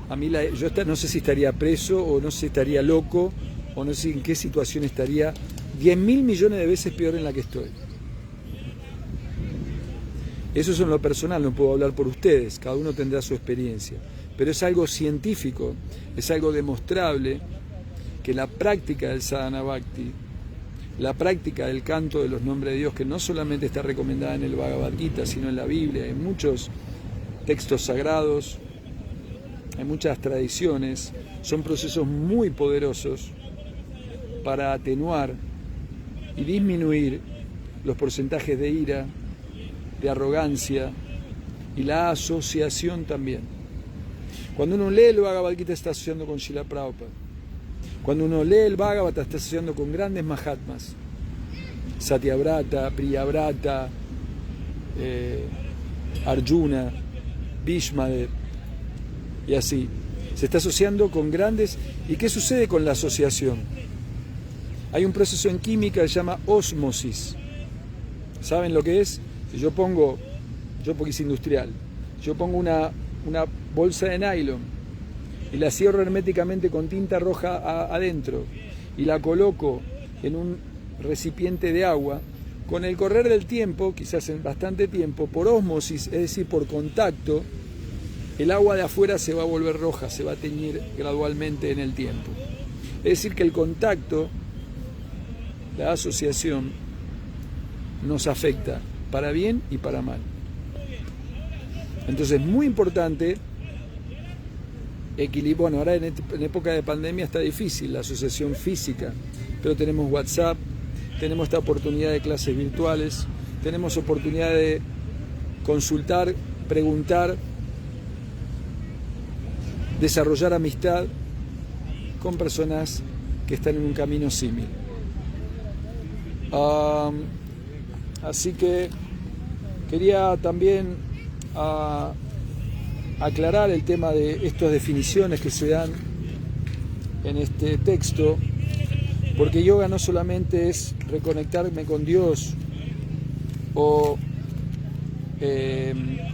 a mí yo no sé si estaría preso, o no sé si estaría loco, o no sé en qué situación estaría 10.000 millones de veces peor en la que estoy. Eso es en lo personal, no puedo hablar por ustedes, cada uno tendrá su experiencia, pero es algo científico, es algo demostrable, que la práctica del sadhana bhakti, la práctica del canto de los nombres de Dios, que no solamente está recomendada en el Bhagavad Gita, sino en la Biblia, en muchos textos sagrados, en muchas tradiciones, son procesos muy poderosos para atenuar y disminuir los porcentajes de ira, de arrogancia y la asociación también. Cuando uno lee el Bhagavad Gita está asociando con Srila Prabhupada. Cuando uno lee el Bhagavata está asociando con grandes Mahatmas, Satyavrata, Priyavrata, Arjuna, Bhishmadev, y así. Se está asociando con grandes. ¿Y qué sucede con la asociación? Hay un proceso en química que se llama ósmosis. ¿Saben lo que es? Si yo porque es industrial, yo pongo una bolsa de nylon y la cierro herméticamente con tinta roja adentro y la coloco en un recipiente de agua, con el correr del tiempo, quizás en bastante tiempo, por ósmosis, es decir, por contacto, el agua de afuera se va a volver roja, se va a teñir gradualmente en el tiempo. Es decir, que el contacto, la asociación, nos afecta para bien y para mal. Entonces, muy importante equilibrio. Bueno, ahora en época de pandemia está difícil la asociación física, pero tenemos WhatsApp, tenemos esta oportunidad de clases virtuales, tenemos oportunidad de consultar, preguntar, desarrollar amistad con personas que están en un camino similar. Así que quería también aclarar el tema de estas definiciones que se dan en este texto, porque yoga no solamente es reconectarme con Dios o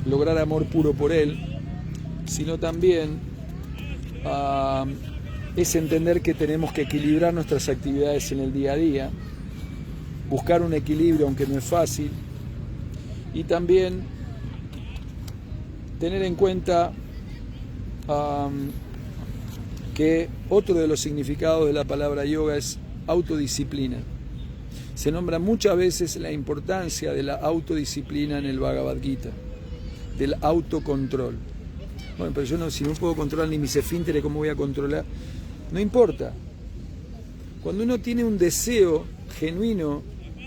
lograr amor puro por Él, sino también es entender que tenemos que equilibrar nuestras actividades en el día a día, buscar un equilibrio aunque no es fácil, y también tener en cuenta que otro de los significados de la palabra yoga es autodisciplina. Se nombra muchas veces la importancia de la autodisciplina en el Bhagavad Gita, del autocontrol. Bueno, pero yo si no puedo controlar ni mis esfínteres, ¿cómo voy a controlar? No importa. Cuando uno tiene un deseo genuino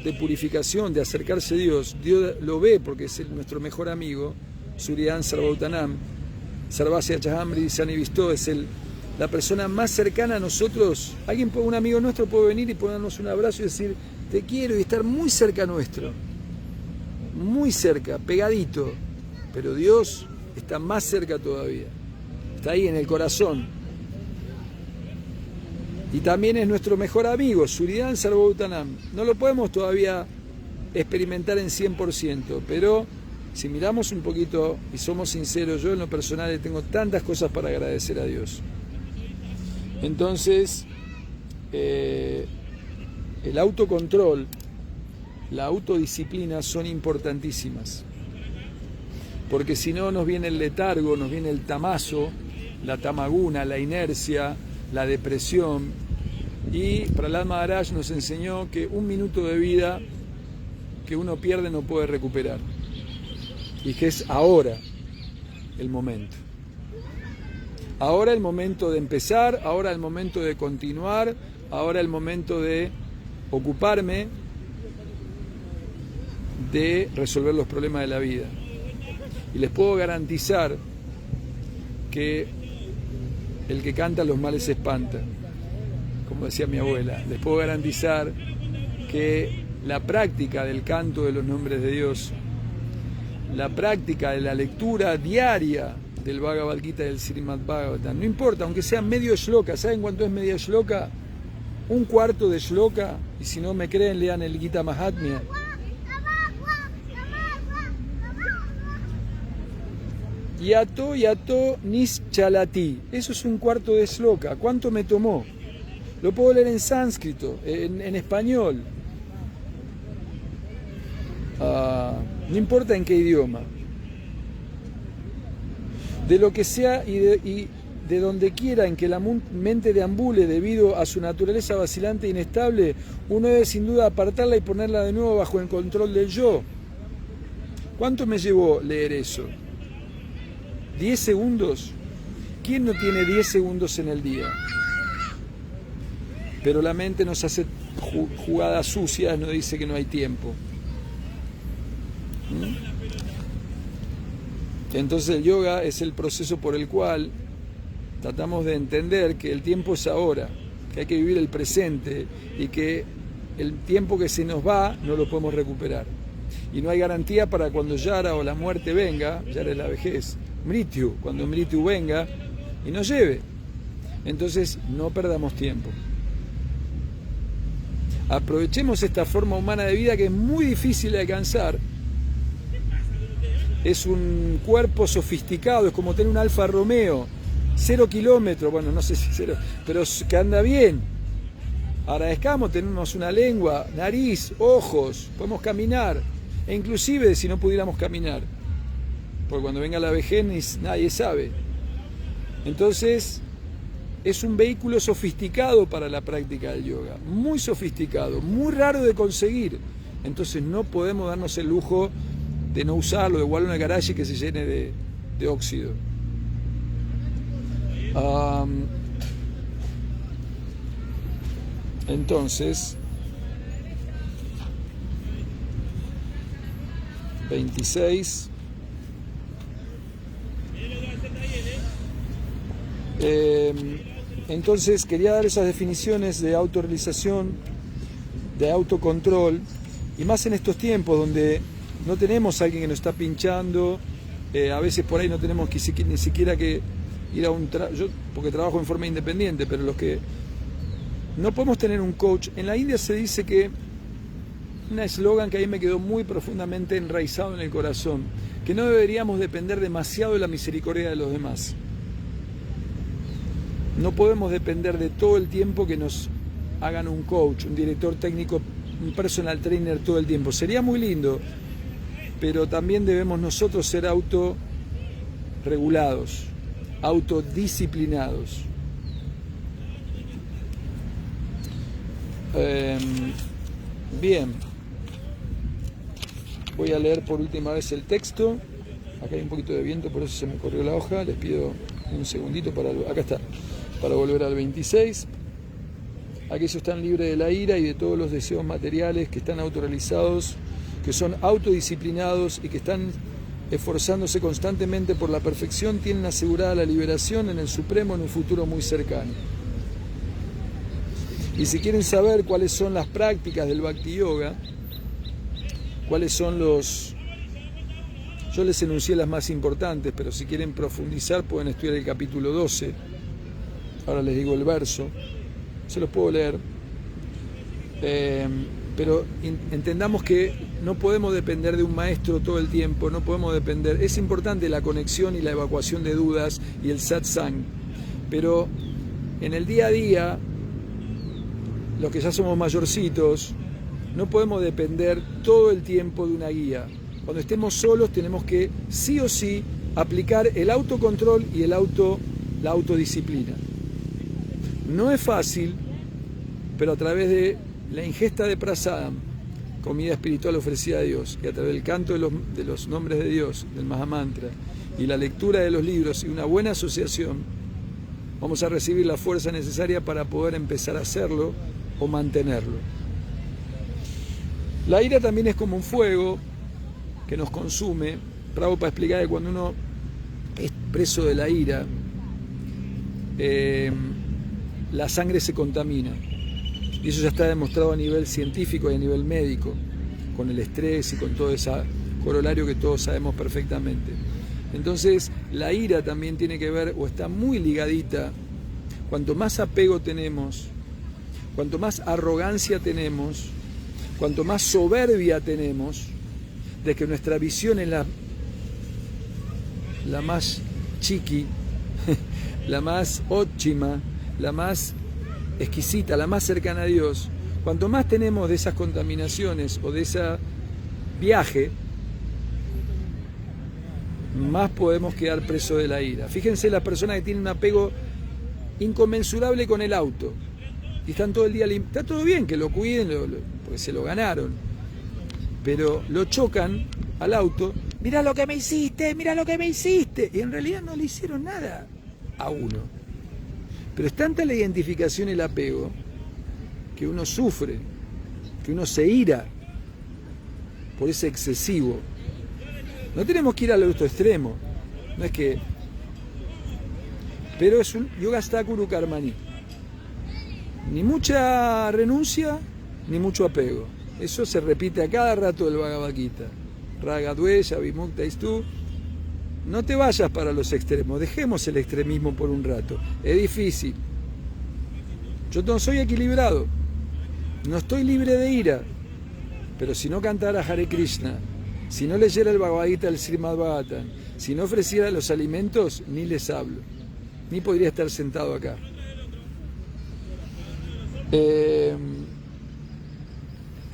de purificación, de acercarse a Dios, Dios lo ve porque es nuestro mejor amigo, Suriyan Sarvautanam, Sarvasya Chahamri Sanivisto, es la persona más cercana a nosotros. Un amigo nuestro puede venir y ponernos un abrazo y decir, te quiero, y estar muy cerca nuestro, muy cerca, pegadito, pero Dios está más cerca todavía, está ahí en el corazón. Y también es nuestro mejor amigo, Suriyan Sarvautanam. No lo podemos todavía experimentar en 100%, pero si miramos un poquito y somos sinceros, yo en lo personal tengo tantas cosas para agradecer a Dios. Entonces, el autocontrol, la autodisciplina son importantísimas, porque si no nos viene el letargo, nos viene el tamazo, la tamaguna, la inercia, la depresión. Y Prahlad Maharaj nos enseñó que un minuto de vida que uno pierde no puede recuperar, y que es ahora el momento. Ahora el momento de empezar, ahora el momento de continuar, ahora el momento de ocuparme de resolver los problemas de la vida. Y les puedo garantizar que el que canta los males espanta, como decía mi abuela. Les puedo garantizar que la práctica del canto de los nombres de Dios, la práctica de la lectura diaria del Bhagavad Gita y del Srimad Bhagavatam, no importa, aunque sea medio shloka. ¿Saben cuánto es medio shloka? un cuarto de shloka, y si no me creen, lean el Gita Mahatmya. Yato nischalati. Eso es un cuarto de shloka. ¿Cuánto me tomó? Lo puedo leer en sánscrito, en español. No importa en qué idioma. De lo que sea y de donde quiera en que la mente deambule debido a su naturaleza vacilante e inestable, uno debe sin duda apartarla y ponerla de nuevo bajo el control del yo. ¿Cuánto me llevó leer eso? ¿10 segundos? ¿Quién no tiene 10 segundos en el día? Pero la mente nos hace jugadas sucias, nos dice que no hay tiempo. Entonces el yoga es el proceso por el cual tratamos de entender que el tiempo es ahora, que hay que vivir el presente y que el tiempo que se nos va no lo podemos recuperar. Y no hay garantía para cuando Yara o la muerte venga, Yara es la vejez, Mrityu, cuando Mrityu venga y nos lleve. Entonces no perdamos tiempo. Aprovechemos esta forma humana de vida que es muy difícil de alcanzar. Es un cuerpo sofisticado, es como tener un Alfa Romeo, 0 kilómetros, bueno, no sé si 0, pero que anda bien. Agradezcamos, tenemos una lengua, nariz, ojos, podemos caminar, e inclusive si no pudiéramos caminar, porque cuando venga la vejez nadie sabe. Entonces, es un vehículo sofisticado para la práctica del yoga, muy sofisticado, muy raro de conseguir. Entonces no podemos darnos el lujo de no usarlo, de igual una garaje que se llene de óxido. Entonces, 26. Entonces quería dar esas definiciones de autorrealización, de autocontrol, y más en estos tiempos donde no tenemos a alguien que nos está pinchando, a veces por ahí no tenemos ni siquiera que ir a yo porque trabajo en forma independiente, pero los que no podemos tener un coach. En la India se dice que un eslogan que a mí me quedó muy profundamente enraizado en el corazón, que no deberíamos depender demasiado de la misericordia de los demás. No podemos depender de todo el tiempo que nos hagan un coach, un director técnico, un personal trainer todo el tiempo. Sería muy lindo, pero también debemos nosotros ser autorregulados, autodisciplinados. Bien, voy a leer por última vez el texto. Acá hay un poquito de viento, por eso se me corrió la hoja. Les pido un segundito acá está, para volver al 26. Aquellos están libres de la ira y de todos los deseos materiales, que están autorrealizados, que son autodisciplinados y que están esforzándose constantemente por la perfección, tienen asegurada la liberación en el Supremo en un futuro muy cercano. Y si quieren saber cuáles son las prácticas del Bhakti Yoga, cuáles son yo les enuncié las más importantes, pero si quieren profundizar pueden estudiar el capítulo 12. Ahora les digo el verso, se los puedo leer. Pero entendamos que no podemos depender de un maestro todo el tiempo, no podemos depender. Es importante la conexión y la evacuación de dudas y el satsang, pero en el día a día, los que ya somos mayorcitos, no podemos depender todo el tiempo de una guía. Cuando estemos solos tenemos que sí o sí aplicar el autocontrol y la autodisciplina. No es fácil, pero a través de la ingesta de prasadam, comida espiritual ofrecida a Dios, y a través del canto de los nombres de Dios, del Mahamantra, y la lectura de los libros y una buena asociación, vamos a recibir la fuerza necesaria para poder empezar a hacerlo o mantenerlo. La ira también es como un fuego que nos consume. Prabhupada explica que cuando uno es preso de la ira, la sangre se contamina. Y eso ya está demostrado a nivel científico y a nivel médico, con el estrés y con todo ese corolario que todos sabemos perfectamente. Entonces, la ira también tiene que ver, o está muy ligadita, cuanto más apego tenemos, cuanto más arrogancia tenemos, cuanto más soberbia tenemos, de que nuestra visión es la más chiqui, la más óptima, la más exquisita, la más cercana a Dios, cuanto más tenemos de esas contaminaciones o de ese viaje, más podemos quedar presos de la ira. Fíjense las personas que tienen un apego inconmensurable con el auto y están todo el día está todo bien que lo cuiden porque se lo ganaron, pero lo chocan al auto. Mirá lo que me hiciste, mirá lo que me hiciste, y en realidad no le hicieron nada a uno, pero es tanta la identificación y el apego que uno sufre, que uno se ira por ese excesivo. No tenemos que ir al otro extremo, no es que, pero es un yogastakuru karmani, ni mucha renuncia ni mucho apego. Eso se repite a cada rato del Bhagavad Gita. Ragadvesha, Vimukta Istu. No te vayas para los extremos, dejemos el extremismo por un rato. Es difícil. Yo no soy equilibrado, no estoy libre de ira, pero si no cantara Hare Krishna, si no leyera el Bhagavad Gita, el Srimad Bhagavatam, si no ofreciera los alimentos, ni les hablo, ni podría estar sentado acá.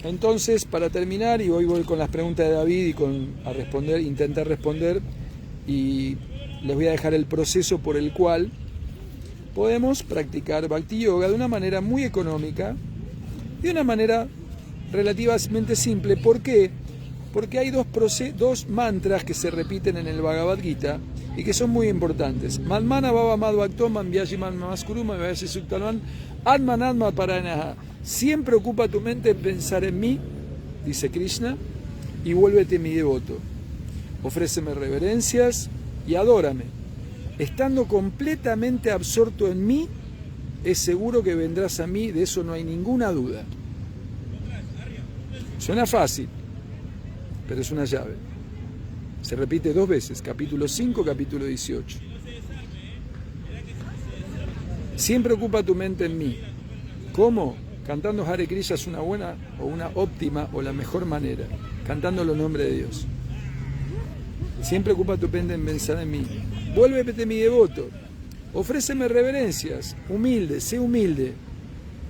Entonces, para terminar, y hoy voy con las preguntas de David y intentar responder, y les voy a dejar el proceso por el cual podemos practicar Bhakti Yoga de una manera muy económica y de una manera relativamente simple. ¿Por qué? Porque hay dos mantras que se repiten en el Bhagavad Gita y que son muy importantes. Manmana Baba Madhvakto Manvyashi Manmaskuru Manvyashi Suktalman Atman Atma Paranaha. Siempre ocupa tu mente en pensar en mí, dice Krishna, y vuélvete mi devoto. Ofréceme reverencias y adórame. Estando completamente absorto en mí, es seguro que vendrás a mí, de eso no hay ninguna duda. Suena fácil, pero es una llave. Se repite 2 veces, capítulo 5, capítulo 18. Siempre ocupa tu mente en mí. ¿Cómo? Cantando Hare Krishna es una buena o una óptima o la mejor manera. Cantando los nombres de Dios. Siempre ocupa tu mente en pensar en mí. Vuélvete mi devoto. Ofréceme reverencias. Humilde, sé humilde.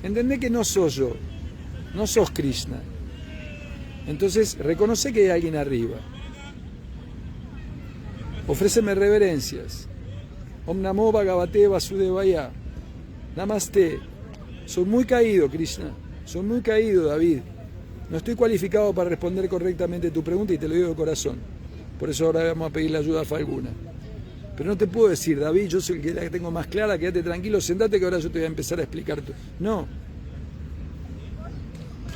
Entendé que no soy yo. No sos Krishna. Entonces, reconoce que hay alguien arriba. Ofréceme reverencias. Om Namo Bhagavate Vasudevaya. Namaste. Soy muy caído, Krishna. Soy muy caído, David. No estoy cualificado para responder correctamente tu pregunta y te lo digo de corazón. Por eso ahora vamos a pedirle ayuda a Falguna. Pero no te puedo decir, David, yo soy el que la tengo más clara, quédate tranquilo, sentate que ahora yo te voy a empezar a explicar. No.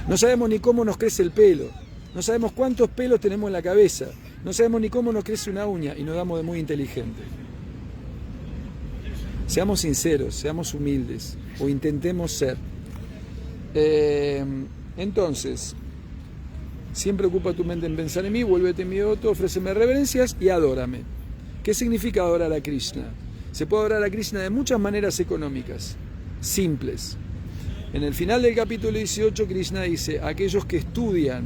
No sabemos ni cómo nos crece el pelo. No sabemos cuántos pelos tenemos en la cabeza. No sabemos ni cómo nos crece una uña y nos damos de muy inteligentes. Seamos sinceros, seamos humildes, o intentemos ser. Entonces, siempre ocupa tu mente en pensar en mí, vuélvete mi devoto, ofréceme reverencias y adórame. ¿Qué significa adorar a Krishna? Se puede adorar a Krishna de muchas maneras económicas, simples. En el final del capítulo 18, Krishna dice, aquellos que estudian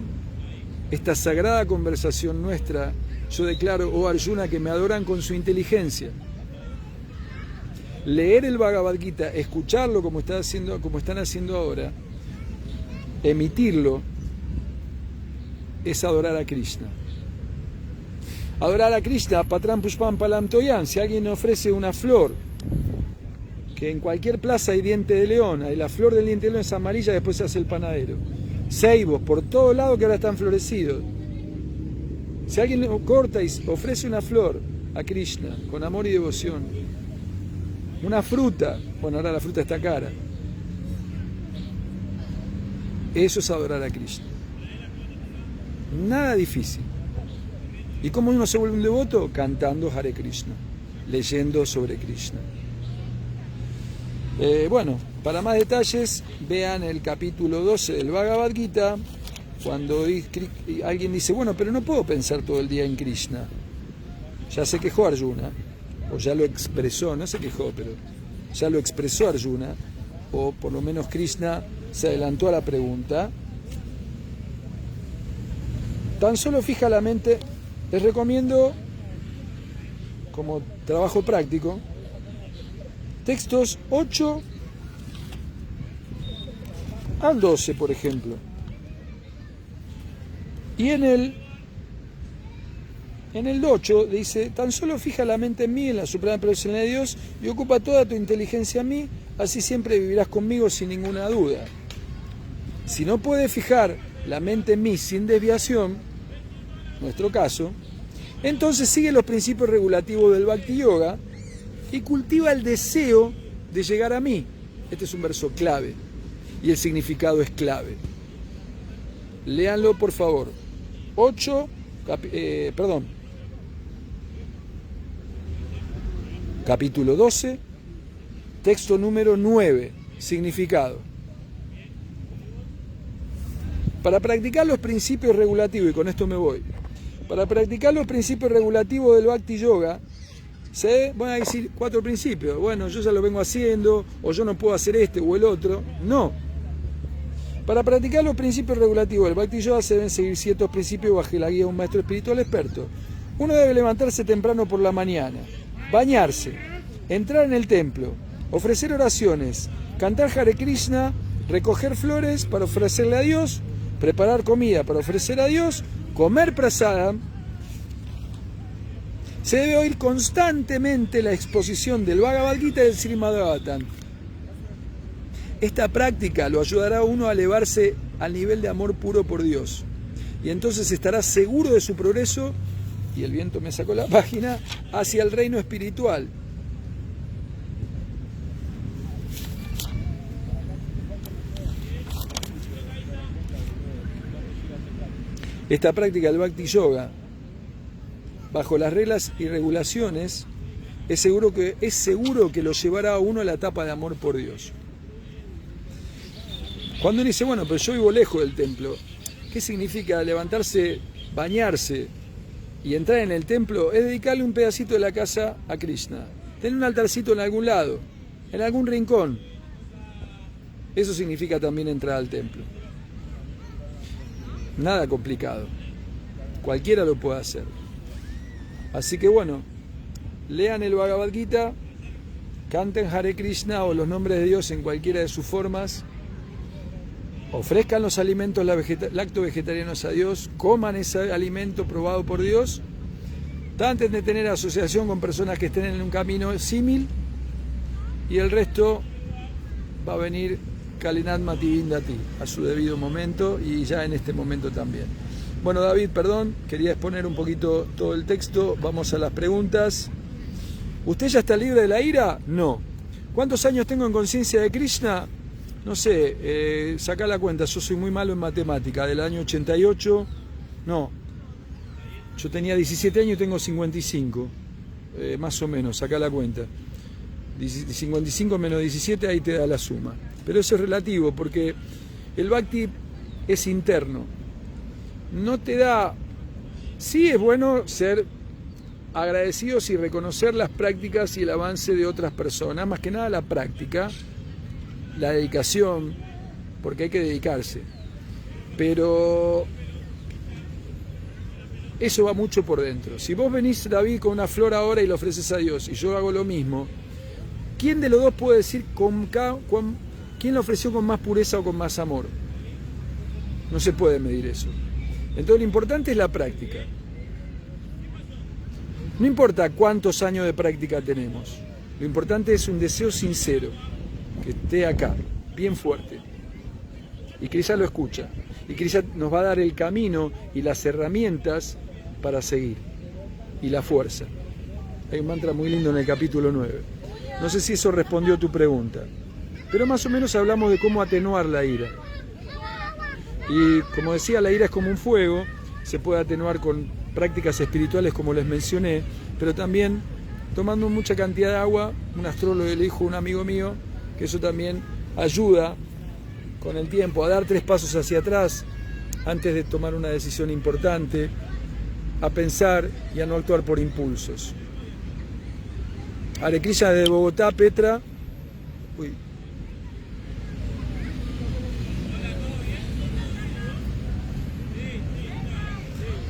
esta sagrada conversación nuestra, yo declaro, oh Arjuna, que me adoran con su inteligencia. Leer el Bhagavad Gita, escucharlo como están haciendo ahora, emitirlo, es adorar a Krishna. Adorar a Krishna, Patram Pushpam Palam Toyam. Si alguien ofrece una flor, que en cualquier plaza hay diente de león, ahí la flor del diente de león es amarilla, después se hace el panadero. Ceibos por todos lados que ahora están florecidos. Si alguien corta y ofrece una flor a Krishna con amor y devoción, una fruta, bueno, ahora la fruta está cara, eso es adorar a Krishna. Nada difícil. ¿Y cómo uno se vuelve un devoto? Cantando Hare Krishna, leyendo sobre Krishna. Bueno, para más detalles, vean el capítulo 12 del Bhagavad Gita, cuando alguien dice, bueno, pero no puedo pensar todo el día en Krishna. Ya se quejó Arjuna, o ya lo expresó, no se quejó, pero ya lo expresó Arjuna, o por lo menos Krishna se adelantó a la pregunta. Tan solo fija la mente. Les recomiendo, como trabajo práctico, textos 8 al 12, por ejemplo. Y en el 8 dice: tan solo fija la mente en mí, en la suprema personalidad de Dios, y ocupa toda tu inteligencia en mí, así siempre vivirás conmigo sin ninguna duda. Si no puedes fijar la mente en mí sin desviación, nuestro caso, entonces sigue los principios regulativos del Bhakti Yoga y cultiva el deseo de llegar a mí. Este es un verso clave y el significado es clave. Léanlo, por favor. Capítulo 12, texto número 9, significado. Para practicar los principios regulativos, y con esto me voy, para practicar los principios regulativos del Bhakti Yoga, se van a decir 4 principios. Bueno, yo ya lo vengo haciendo, o yo no puedo hacer este o el otro. No. Para practicar los principios regulativos del Bhakti Yoga se deben seguir ciertos principios bajo la guía de un maestro espiritual experto. Uno debe levantarse temprano por la mañana, bañarse, entrar en el templo, ofrecer oraciones, cantar Hare Krishna, recoger flores para ofrecerle a Dios, preparar comida para ofrecer a Dios, comer prasadam. Se debe oír constantemente la exposición del Bhagavad Gita y del Srimad Bhagavatam. Esta práctica lo ayudará a uno a elevarse al nivel de amor puro por Dios. Y entonces estará seguro de su progreso, y el viento me sacó la página, hacia el reino espiritual. Esta práctica del Bhakti Yoga, bajo las reglas y regulaciones, es seguro que lo llevará a uno a la etapa de amor por Dios. Cuando uno dice, bueno, pero yo vivo lejos del templo, ¿qué significa levantarse, bañarse y entrar en el templo? Es dedicarle un pedacito de la casa a Krishna. Tener un altarcito en algún lado, en algún rincón. Eso significa también entrar al templo. Nada complicado. Cualquiera lo puede hacer. Así que bueno, lean el Bhagavad Gita, canten Hare Krishna o los nombres de Dios en cualquiera de sus formas, ofrezcan los alimentos lacto-vegetarianos a Dios, coman ese alimento probado por Dios, traten de tener asociación con personas que estén en un camino símil, y el resto va a venir Kalinat Mativindati a su debido momento, y ya en este momento también. Bueno, David, perdón, quería exponer un poquito todo el texto. Vamos a las preguntas. ¿Usted ya está libre de la ira? No. ¿Cuántos años tengo en conciencia de Krishna? No sé, sacá la cuenta, yo soy muy malo en matemática. Del año 88, no. Yo tenía 17 años y tengo 55, más o menos, sacá la cuenta. 55 menos 17, ahí te da la suma. Pero eso es relativo, porque el Bhakti es interno. No te da... Sí es bueno ser agradecidos y reconocer las prácticas y el avance de otras personas, más que nada la práctica, la dedicación, porque hay que dedicarse. Pero eso va mucho por dentro. Si vos venís, David, con una flor ahora y la ofreces a Dios, y yo hago lo mismo, ¿quién de los dos puede decir quién la ofreció con más pureza o con más amor? No se puede medir eso. Entonces lo importante es la práctica. No importa cuántos años de práctica tenemos, lo importante es un deseo sincero, que esté acá, bien fuerte. Y Krishna lo escucha. Y Krishna nos va a dar el camino y las herramientas para seguir. Y la fuerza. Hay un mantra muy lindo en el capítulo 9. No sé si eso respondió a tu pregunta, pero más o menos hablamos de cómo atenuar la ira. Y como decía, la ira es como un fuego, se puede atenuar con prácticas espirituales como les mencioné, pero también tomando mucha cantidad de agua. Un astrólogo le dijo a un amigo mío que eso también ayuda con el tiempo a dar 3 pasos hacia atrás antes de tomar una decisión importante, a pensar y a no actuar por impulsos. Hare Krishna de Bogotá, Petra.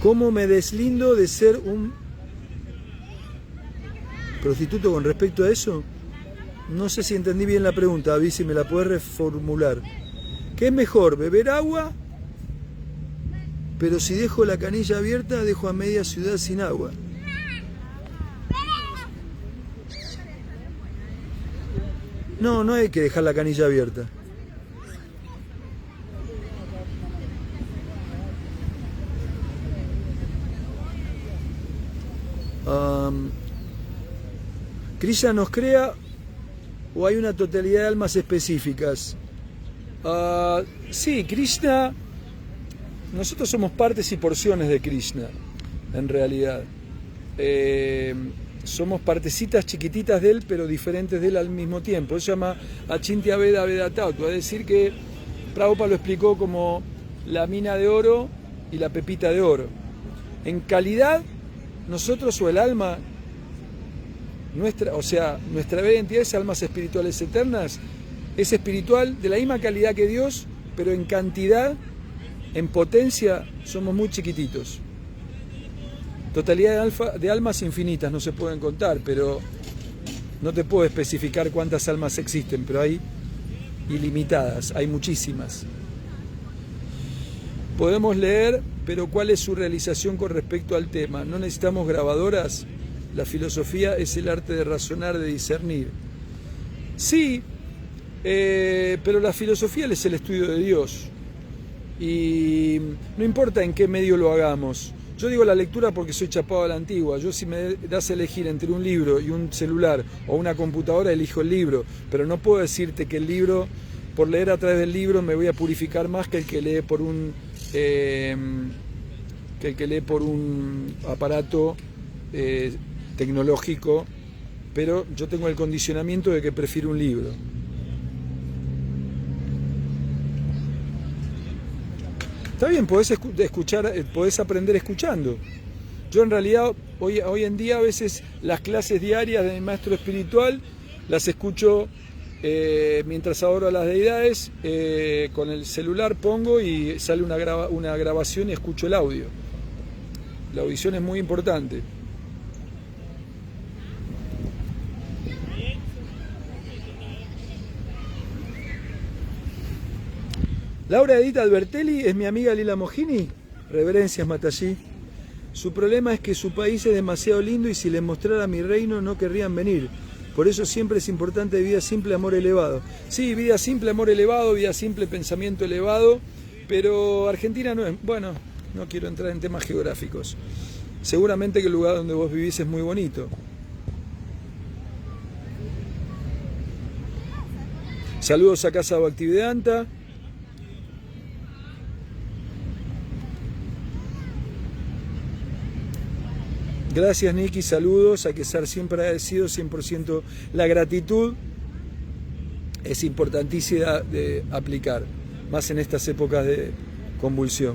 ¿Cómo me deslindo de ser un prostituto con respecto a eso? No sé si entendí bien la pregunta, Avi, si me la puedes reformular. ¿Qué es mejor, beber agua? Pero si dejo la canilla abierta, dejo a media ciudad sin agua. No, no hay que dejar la canilla abierta. ¿Krishna nos crea o hay una totalidad de almas específicas? Sí, Krishna, nosotros somos partes y porciones de Krishna, en realidad. Somos partecitas chiquititas de él, pero diferentes de él al mismo tiempo. Se llama Achintya Veda Veda Tattva, es decir que Prabhupada lo explicó como la mina de oro y la pepita de oro. En calidad, nosotros o el alma, nuestra vera entidad es almas espirituales eternas, es espiritual de la misma calidad que Dios, pero en cantidad, en potencia, somos muy chiquititos. Totalidad de almas infinitas no se pueden contar, pero no te puedo especificar cuántas almas existen, pero hay ilimitadas, hay muchísimas. Podemos leer, pero ¿cuál es su realización con respecto al tema? ¿No necesitamos grabadoras? La filosofía es el arte de razonar, de discernir. Sí, pero la filosofía es el estudio de Dios. Y no importa en qué medio lo hagamos. Yo digo la lectura porque soy chapado a la antigua. Yo, si me das a elegir entre un libro y un celular o una computadora, elijo el libro. Pero no puedo decirte que el libro, por leer a través del libro, me voy a purificar más que el que lee por un aparato tecnológico. Pero yo tengo el condicionamiento de que prefiero un libro. Está bien, podés aprender escuchando. Yo en realidad, hoy en día, a veces las clases diarias de mi maestro espiritual las escucho mientras adoro a las deidades, con el celular pongo y sale una grabación y escucho el audio. La audición es muy importante. Laura Edith Albertelli es mi amiga Lila Mohini. Reverencias, Mataji. Su problema es que su país es demasiado lindo y si les mostrara mi reino no querrían venir. Por eso siempre es importante vida simple, amor elevado. Sí, vida simple, amor elevado, vida simple, pensamiento elevado. Pero Argentina no es... Bueno, no quiero entrar en temas geográficos. Seguramente que el lugar donde vos vivís es muy bonito. Saludos a Casa Bhaktivedanta. Gracias, Niki, saludos. Hay que ser siempre agradecido, 100%. La gratitud es importantísima de aplicar, más en estas épocas de convulsión.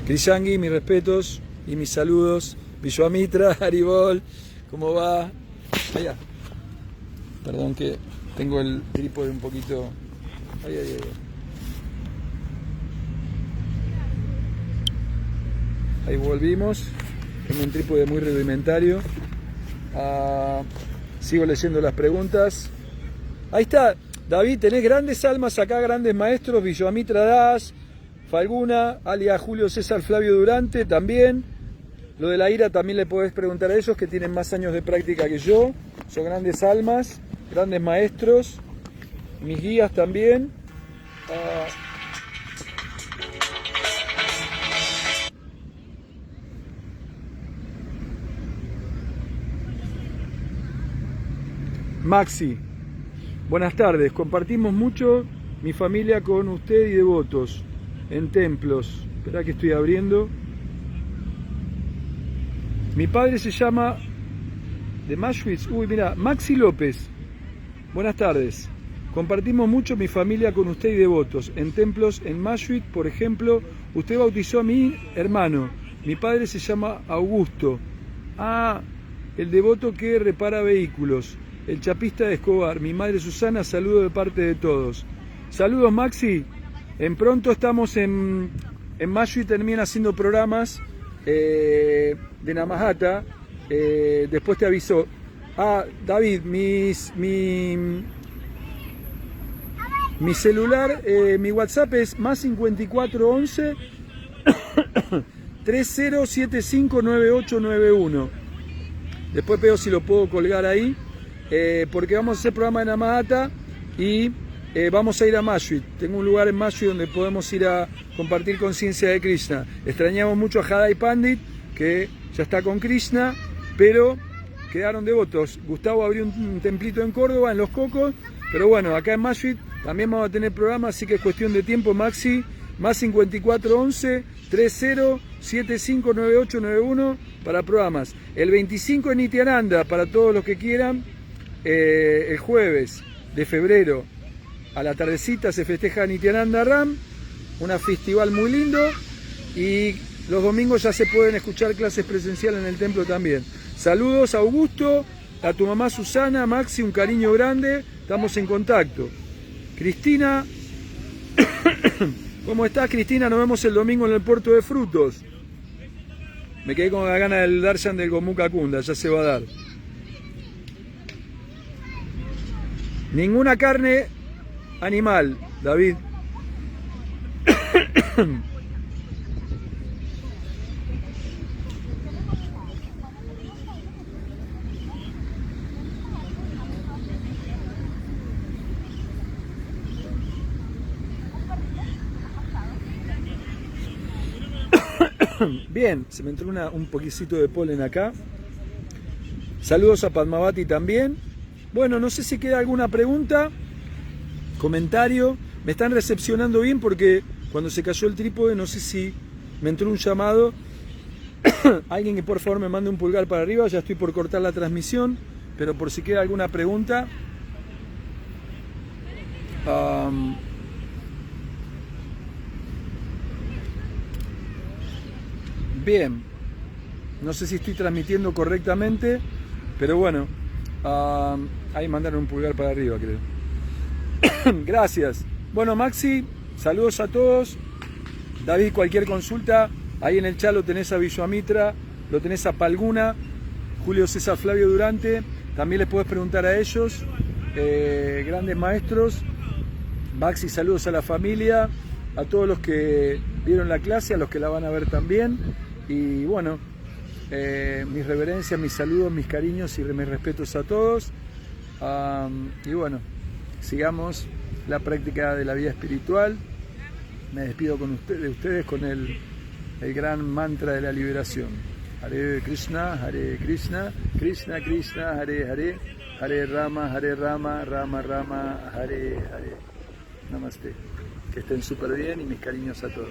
Krishangi, mis respetos y mis saludos. Vishwamitra, Haribol, ¿cómo va? Allá. Perdón que tengo el trípode un poquito... Ay. Ahí volvimos, en un trípode muy rudimentario. Sigo leyendo las preguntas. Ahí está, David, tenés grandes almas acá, grandes maestros, Vishwamitra Das, Falguna, alias Julio César Flavio Durante también. Lo de la ira también le podés preguntar a ellos, que tienen más años de práctica que yo. Son grandes almas, grandes maestros, mis guías también. Maxi, buenas tardes. Compartimos mucho mi familia con usted y devotos en templos. Esperá que estoy abriendo. Mi padre se llama de Mashwitz. Uy, mira, Maxi López. Buenas tardes. Compartimos mucho mi familia con usted y devotos en templos en Mashwitz, por ejemplo. Usted bautizó a mi hermano. Mi padre se llama Augusto. El devoto que repara vehículos. El chapista de Escobar, mi madre Susana, saludo de parte de todos. Saludos, Maxi. En pronto estamos en en mayo y termina haciendo programas de Namahata. Después te aviso. David, mi celular, mi WhatsApp es más 5411 30759891. Después veo si lo puedo colgar ahí, porque vamos a hacer programa de Namahata y vamos a ir a Mashuit. Tengo un lugar en Mashuit donde podemos ir a compartir conciencia de Krishna. Extrañamos mucho a Hadai Pandit, que ya está con Krishna, pero quedaron devotos. Gustavo abrió un templito en Córdoba, en Los Cocos, pero bueno, acá en Mashuit también vamos a tener programa, así que es cuestión de tiempo, Maxi, más 5411 30759891 para programas. El 25 en Nityananda, para todos los que quieran, el jueves de febrero a la tardecita se festeja Nityananda Ram, un festival muy lindo, y los domingos ya se pueden escuchar clases presenciales en el templo también. Saludos a Augusto, a tu mamá Susana, Maxi, un cariño grande, estamos en contacto. Cristina, ¿cómo estás, Cristina? Nos vemos el domingo en el Puerto de Frutos. Me quedé con la gana del darshan del Gomuka Kunda, ya se va a dar. Ninguna carne animal, David. Bien, se me entró un poquitito de polen acá. Saludos a Padmavati también. Bueno, no sé si queda alguna pregunta, comentario. Me están recepcionando bien porque cuando se cayó el trípode no sé si me entró un llamado. Alguien que por favor me mande un pulgar para arriba. Ya estoy por cortar la transmisión, pero por si queda alguna pregunta. Bien, no sé si estoy transmitiendo correctamente, pero bueno, ahí mandaron un pulgar para arriba, creo. Gracias. Bueno, Maxi, saludos a todos. David, cualquier consulta, ahí en el chat lo tenés a Vishwamitra, lo tenés a Palguna, Julio César Flavio Durante, también les puedes preguntar a ellos, grandes maestros. Maxi, saludos a la familia, a todos los que vieron la clase, a los que la van a ver también. Y bueno, mis reverencias, mis saludos, mis cariños y mis respetos a todos. Y bueno, sigamos la práctica de la vida espiritual. Me despido de ustedes con el gran mantra de la liberación. Hare Krishna, Krishna Krishna, Hare Hare, Hare Rama, Rama Rama, Hare Hare. Namaste. Que estén súper bien y mis cariños a todos.